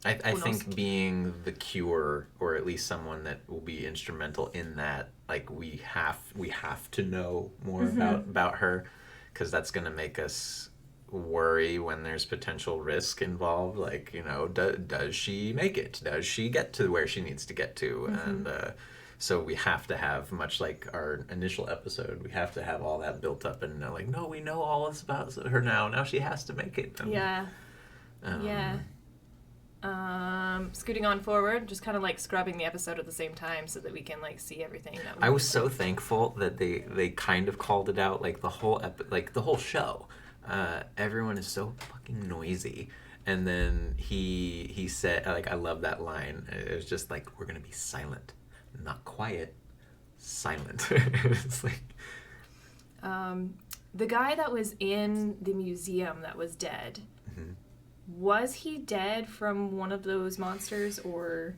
I think being the cure, or at least someone that will be instrumental in that, like we have to know more about her, because that's going to make us worry when there's potential risk involved. Like, you know, does she make it? Does she get to where she needs to get to? And so we have to have, much like our initial episode, we have to have all that built up and like, no, we know all this about her now. Now she has to make it. Scooting on forward, just kind of like scrubbing the episode at the same time so that we can like see everything that we I was so thankful that they kind of called it out, like the whole the whole show. Everyone is so fucking noisy, and then he said, like, I love that line. It was just like, we're gonna be silent, not quiet, silent. It's like the guy that was in the museum that was dead. Was he dead from one of those monsters, or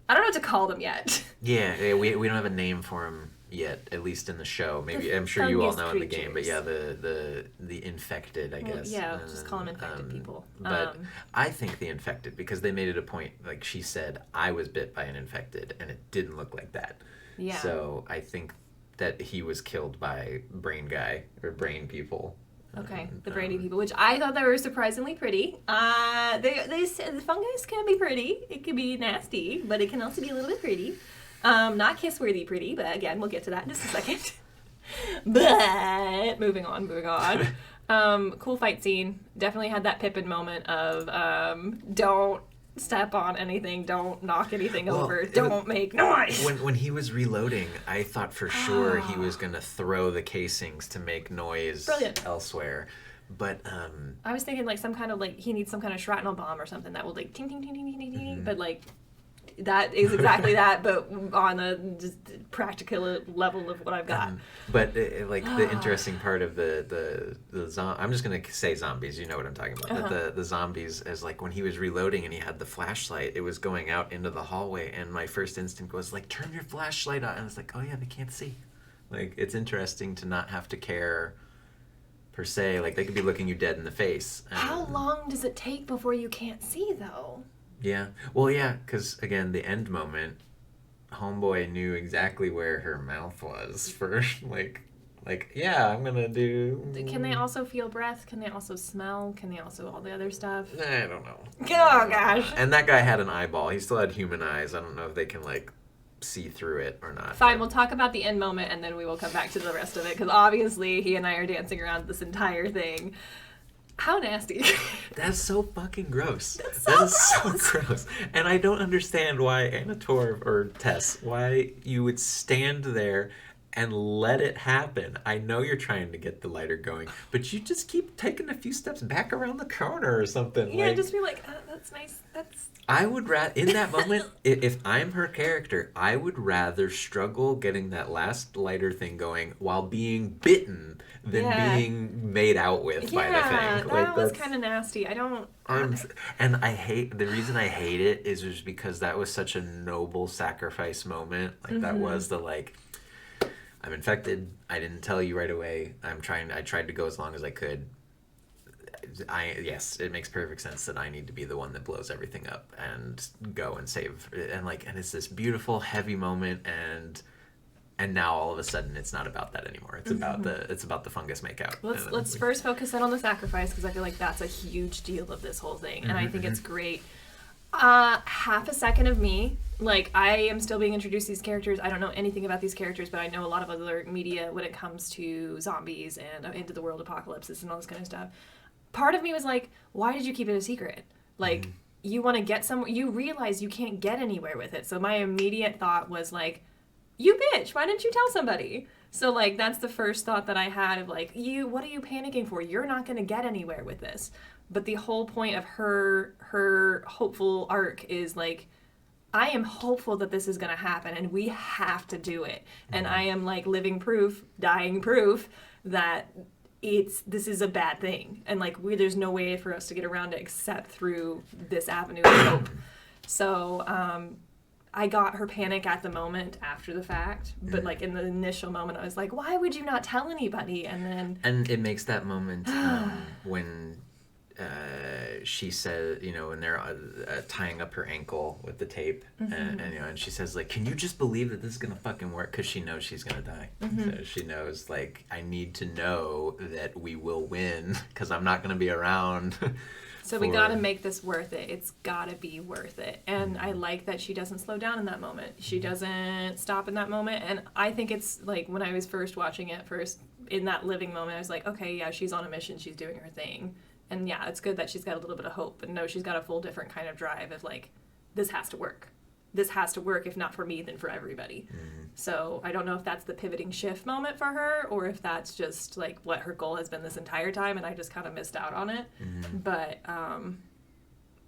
I don't know what to call them yet. Yeah, we don't have a name for him yet, at least in the show. Maybe I'm sure you all know in the game, but yeah, the infected, I guess. Yeah, just call them infected people. But I think the infected, because they made it a point, like she said, I was bit by an infected, and it didn't look like that. Yeah. So I think that he was killed by brain guy or brain people. Okay, the brainy people, which I thought they were surprisingly pretty. They said the fungus can be pretty. It can be nasty, but it can also be a little bit pretty. Not kiss-worthy pretty, but again, we'll get to that in just a second. But moving on. Cool fight scene. Definitely had that Pippin moment of don't step on anything, don't knock anything over, don't make noise. When he was reloading, I thought for sure he was gonna throw the casings to make noise elsewhere. But I was thinking like some kind of like he needs some kind of shrapnel bomb or something that will like ting ting ting ting ting ting, but like that is exactly that, but on a just practical level of what I've got. But like the interesting part of the I'm just gonna say zombies. You know what I'm talking about. But the zombies is like when he was reloading and he had the flashlight, it was going out into the hallway, and my first instinct was like, turn your flashlight on, and it's like, oh yeah, they can't see. Like, it's interesting to not have to care per se. Like, they could be looking you dead in the face. How long does it take before you can't see though? Yeah. Well, yeah, because, again, the end moment, Homeboy knew exactly where her mouth was for, like, yeah, I'm going to do... Can they also feel breath? Can they also smell? Can they also all the other stuff? I don't know. Oh, gosh. And that guy had an eyeball. He still had human eyes. I don't know if they can, like, see through it or not. Fine, we'll talk about the end moment, and then we will come back to the rest of it, because obviously he and I are dancing around this entire thing. How nasty. That's so fucking gross. That is so gross. And I don't understand why Anator or Tess, why you would stand there and let it happen. I know you're trying to get the lighter going, but you just keep taking a few steps back around the corner or something. Yeah, like, just be like, that's nice. That's... I would rather, in that moment, if I'm her character, I would rather struggle getting that last lighter thing going while being bitten than being made out with by the thing. That was kind of nasty. I don't... And I hate... The reason I hate it is just because that was such a noble sacrifice moment. Like, that was the, like... I'm infected. I didn't tell you right away. I tried to go as long as I could. Yes, it makes perfect sense that I need to be the one that blows everything up and go and save. And it's this beautiful, heavy moment, and now all of a sudden it's not about that anymore. It's about the fungus makeout. Let's first focus in on the sacrifice, because I feel like that's a huge deal of this whole thing, and I think it's great. Half a second of me, like, I am still being introduced to these characters. I don't know anything about these characters, but I know a lot of other media when it comes to zombies and into the world apocalypses and all this kind of stuff. Part of me was like, why did you keep it a secret? Like, you want to get somewhere, you realize you can't get anywhere with it. So my immediate thought was like, you bitch, why didn't you tell somebody? So, like, that's the first thought that I had of, like, what are you panicking for? You're not going to get anywhere with this. But the whole point of her hopeful arc is, like, I am hopeful that this is going to happen, and we have to do it. And I am, like, living proof, dying proof, that this is a bad thing. And, like, there's no way for us to get around it except through this avenue of hope. So, I got her panic at the moment after the fact, but like in the initial moment, I was like, why would you not tell anybody? And it makes that moment when she says, you know, when they're tying up her ankle with the tape, and you know, and she says, like, can you just believe that this is gonna fucking work? Because she knows she's gonna die. So she knows, like, I need to know that we will win because I'm not gonna be around. So we got to make this worth it. It's got to be worth it. And I like that she doesn't slow down in that moment. She doesn't stop in that moment. And I think it's like when I was first watching it in that living moment, I was like, okay, yeah, she's on a mission. She's doing her thing. And yeah, it's good that she's got a little bit of hope. But no, she's got a full different kind of drive of like, this has to work. This has to work, if not for me, then for everybody. So I don't know if that's the pivoting shift moment for her or if that's just like what her goal has been this entire time and I just kind of missed out on it. But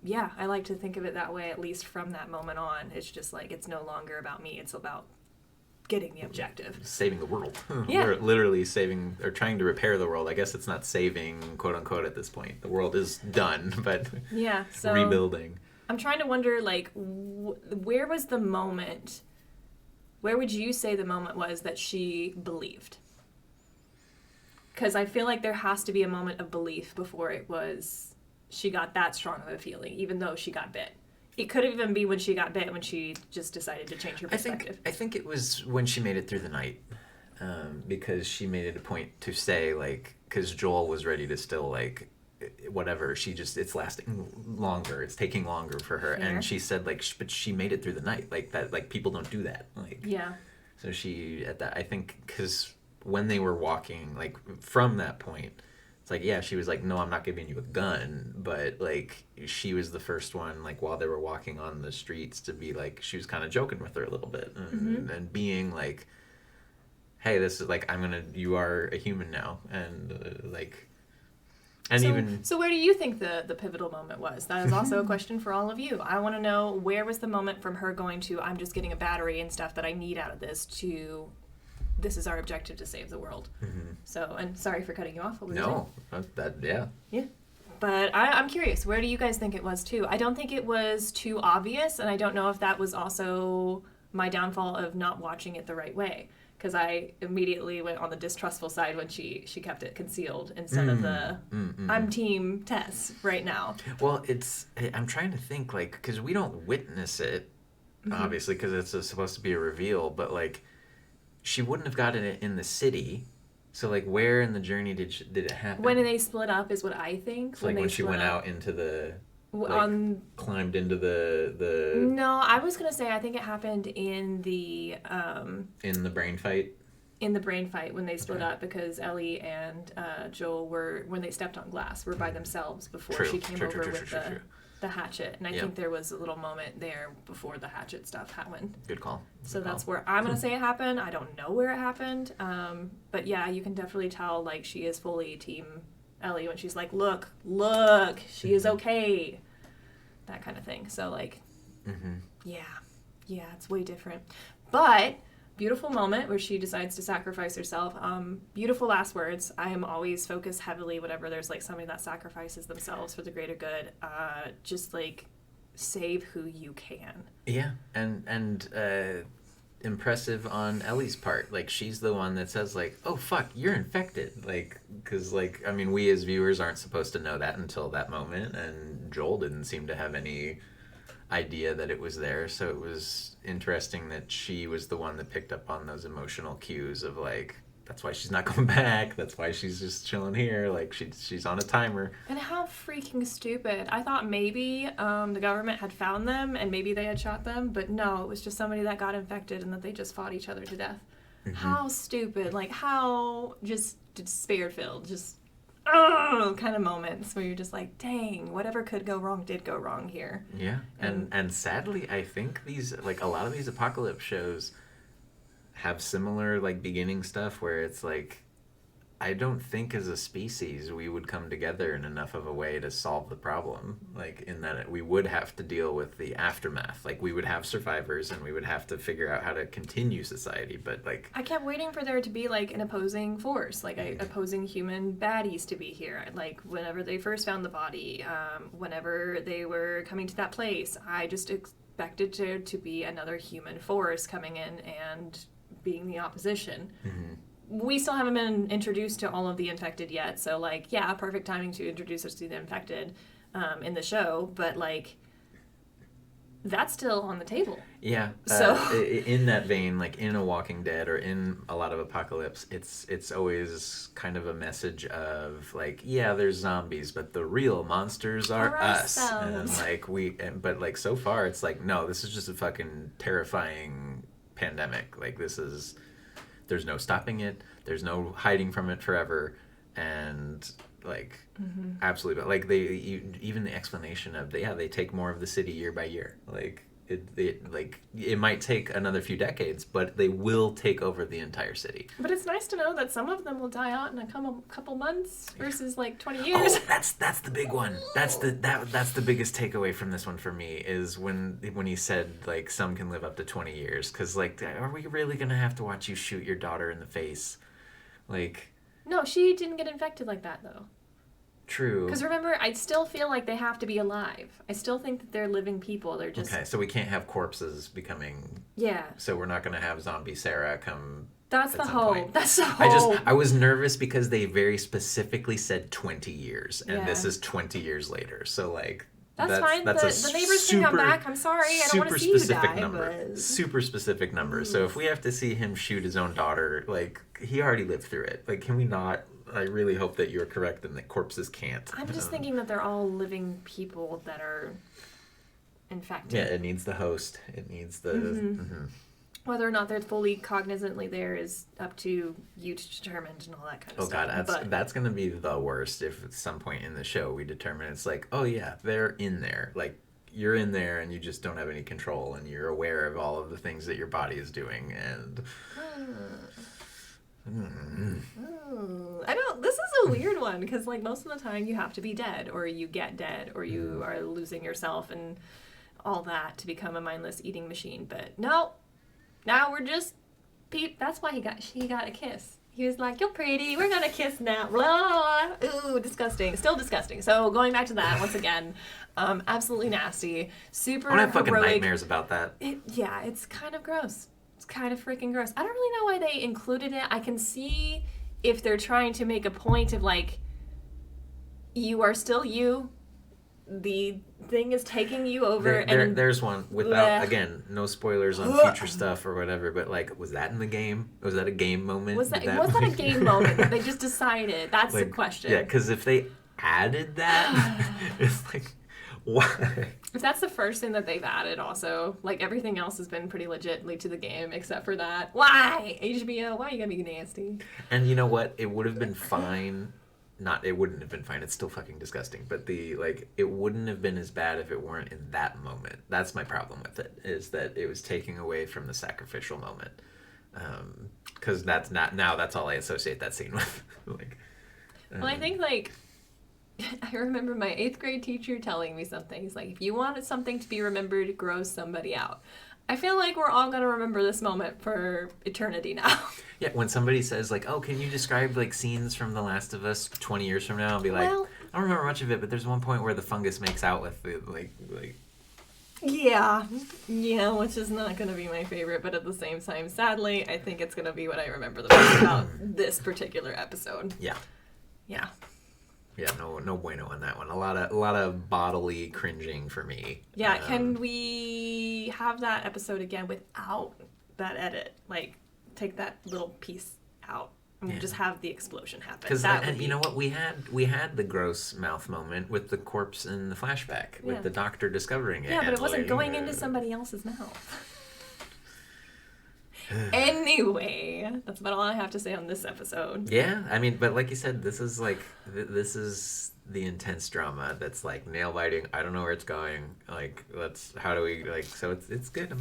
yeah, I like to think of it that way, at least from that moment on. It's just like, it's no longer about me. It's about getting the objective. Saving the world. Yeah. We're literally saving or trying to repair the world. I guess it's not saving, quote unquote, at this point. The world is done, but yeah, so rebuilding. I'm trying to wonder, like, where was the moment, where would you say the moment was that she believed? Because I feel like there has to be a moment of belief before it was, she got that strong of a feeling, even though she got bit. It could even be when she got bit, when she just decided to change her perspective. I think it was when she made it through the night, because she made it a point to say, like, because Joel was ready to still, like, whatever, it's lasting longer, it's taking longer for her. Fair. And she said, like, but she made it through the night, like that, like people don't do that, like, Yeah. so she at that, I think, because when they were walking, like, from that point, it's like, yeah, she was like, no, I'm not giving you a gun, but like she was the first one, like, while they were walking on the streets, to be like, she was kind of joking with her a little bit, and being like, hey, this is like, you are a human now, and like. And so where do you think the pivotal moment was? That is also a question for all of you. I want to know, where was the moment from her going to, I'm just getting a battery and stuff that I need out of this, to this is our objective to save the world. So, and sorry for cutting you off. What were you saying? Yeah. But I'm curious, where do you guys think it was too? I don't think it was too obvious, and I don't know if that was also my downfall of not watching it the right way. Because I immediately went on the distrustful side when she kept it concealed instead of the I'm team Tess right now. Well, I'm trying to think, like, because we don't witness it, obviously, because it's supposed to be a reveal, but like, she wouldn't have gotten it in the city. So like, where in the journey did it happen? When they split up is what I think. So like when she went out into the. Like, climbed into the. No, I was gonna say I think it happened in the. In the brain fight. In the brain fight when they split up, because Ellie and Joel when they stepped on glass, were by themselves before she came over with the hatchet, and I think there was a little moment there before the hatchet stuff happened. Good call. So that's where I'm gonna say it happened. I don't know where it happened, but yeah, you can definitely tell, like, she is fully team Ellie when she's like, look, she is okay. That kind of thing. So, like, yeah, it's way different. But, beautiful moment where she decides to sacrifice herself. Beautiful last words. I am always focused heavily whenever there's, like, somebody that sacrifices themselves for the greater good. Just, like, save who you can. Yeah, and impressive on Ellie's part. Like, she's the one that says, like, oh fuck, you're infected, like, because, like, I mean, we as viewers aren't supposed to know that until that moment, and Joel didn't seem to have any idea that it was there. So it was interesting that she was the one that picked up on those emotional cues of, like, that's why she's not coming back, that's why she's just chilling here, like, she's on a timer. And how freaking stupid. I thought maybe the government had found them and maybe they had shot them, but no, it was just somebody that got infected and that they just fought each other to death. How stupid. Like, how just despair-filled, just kind of moments where you're just like, dang, whatever could go wrong did go wrong here. Yeah, and sadly, I think these, like, a lot of these apocalypse shows, have similar like beginning stuff where it's like, I don't think as a species we would come together in enough of a way to solve the problem. Like, in that we would have to deal with the aftermath. Like, we would have survivors and we would have to figure out how to continue society. But, like... I kept waiting for there to be, like, an opposing force. Like, opposing human baddies to be here. Like, whenever they first found the body, whenever they were coming to that place, I just expected there to be another human force coming in and being the opposition. Mm-hmm. We still haven't been introduced to all of the infected yet, so, like, yeah, perfect timing to introduce us to the infected in the show, but, like, that's still on the table. Yeah. So in that vein, like, in a Walking Dead or in a lot of Apocalypse, it's always kind of a message of, like, yeah, there's zombies, but the real monsters are us. And, like, but, like, so far, it's like, no, this is just a fucking terrifying pandemic. Like, there's no stopping it. There's no hiding from it forever. And, like, absolutely. But, like, even the explanation of, they take more of the city year by year. Like, it might take another few decades, but they will take over the entire city. But it's nice to know that some of them will die out in a couple months versus, like, 20 years. Oh, that's the big one. That's the biggest takeaway from this one for me, is when he said, like, some can live up to 20 years. Because, like, are we really going to have to watch you shoot your daughter in the face? Like... No, she didn't get infected like that, though. True. Because remember, I still feel like they have to be alive. I still think that they're living people. They're just... Okay, so we can't have corpses becoming... Yeah. So we're not going to have zombie Sarah come... That's the hope. That's the hope. I was nervous because they very specifically said 20 years, and this is 20 years later. So, like... That's fine. The neighbors can come back. I'm sorry. I don't want to see you die. Super specific number. So if we have to see him shoot his own daughter, like, he already lived through it. Like, can we not... I really hope that you're correct and that corpses can't. I'm just thinking that they're all living people that are infected. Yeah, it needs the host. It needs the... Whether or not they're fully cognizantly there is up to you to determine and all that kind of stuff. Oh god, that's going to be the worst if at some point in the show we determine it's like, oh yeah, they're in there. Like, you're in there and you just don't have any control and you're aware of all of the things that your body is doing and... This is a weird one because, like, most of the time you have to be dead or you get dead or you are losing yourself and all that to become a mindless eating machine. But no, now we're just that's why he got a kiss. He was like, "You're pretty. We're gonna kiss now." Blah. Ooh, disgusting. Still disgusting. So going back to that once again, absolutely nasty. Super I have fucking heroic. Nightmares about that. It's kind of gross. It's kind of freaking gross. I don't really know why they included it. I can see if they're trying to make a point of, like, you are still you. The thing is taking you over. There's one without, again, no spoilers on future stuff or whatever, but, like, was that in the game? Was that a game moment? Was that a game moment that they just decided? That's the question. Yeah, because if they added that, it's like... Why? If that's the first thing that they've added also, like, everything else has been pretty legitly to the game except for that. Why? HBO, why you gotta be nasty? And you know what? It would have been fine. It wouldn't have been fine. It's still fucking disgusting. But it wouldn't have been as bad if it weren't in that moment. That's my problem with it, is that it was taking away from the sacrificial moment. Because that's all I associate that scene with. Well, I think, like... I remember my 8th grade teacher telling me something. He's like, if you wanted something to be remembered, gross somebody out. I feel like we're all going to remember this moment for eternity now. Yeah, when somebody says, like, oh, can you describe, like, scenes from The Last of Us 20 years from now? I'll be like, well, I don't remember much of it, but there's one point where the fungus makes out with the, like... Yeah, which is not going to be my favorite, but at the same time, sadly, I think it's going to be what I remember the most about this particular episode. Yeah. Yeah. Yeah, no bueno on that one. A lot of bodily cringing for me. Yeah, can we have that episode again without that edit? Like, take that little piece out and just have the explosion happen. Because you know what, we had the gross mouth moment with the corpse in the flashback with the doctor discovering it. Yeah, but it wasn't going into somebody else's mouth. Anyway, that's about all I have to say on this episode. Yeah, I mean, but like you said, this is like this is the intense drama that's like nail biting. I don't know where it's going. Like, how do we like? So it's good.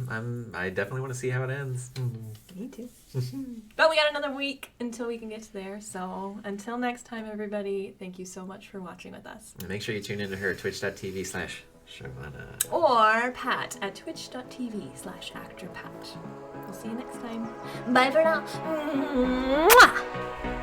I definitely want to see how it ends. Me too. But we got another week until we can get to there. So until next time, everybody, thank you so much for watching with us. And make sure you tune into her twitch.tv/Charvana. Or Pat at twitch.tv/ActorPat. We'll see you next time. Bye for now. Mwah!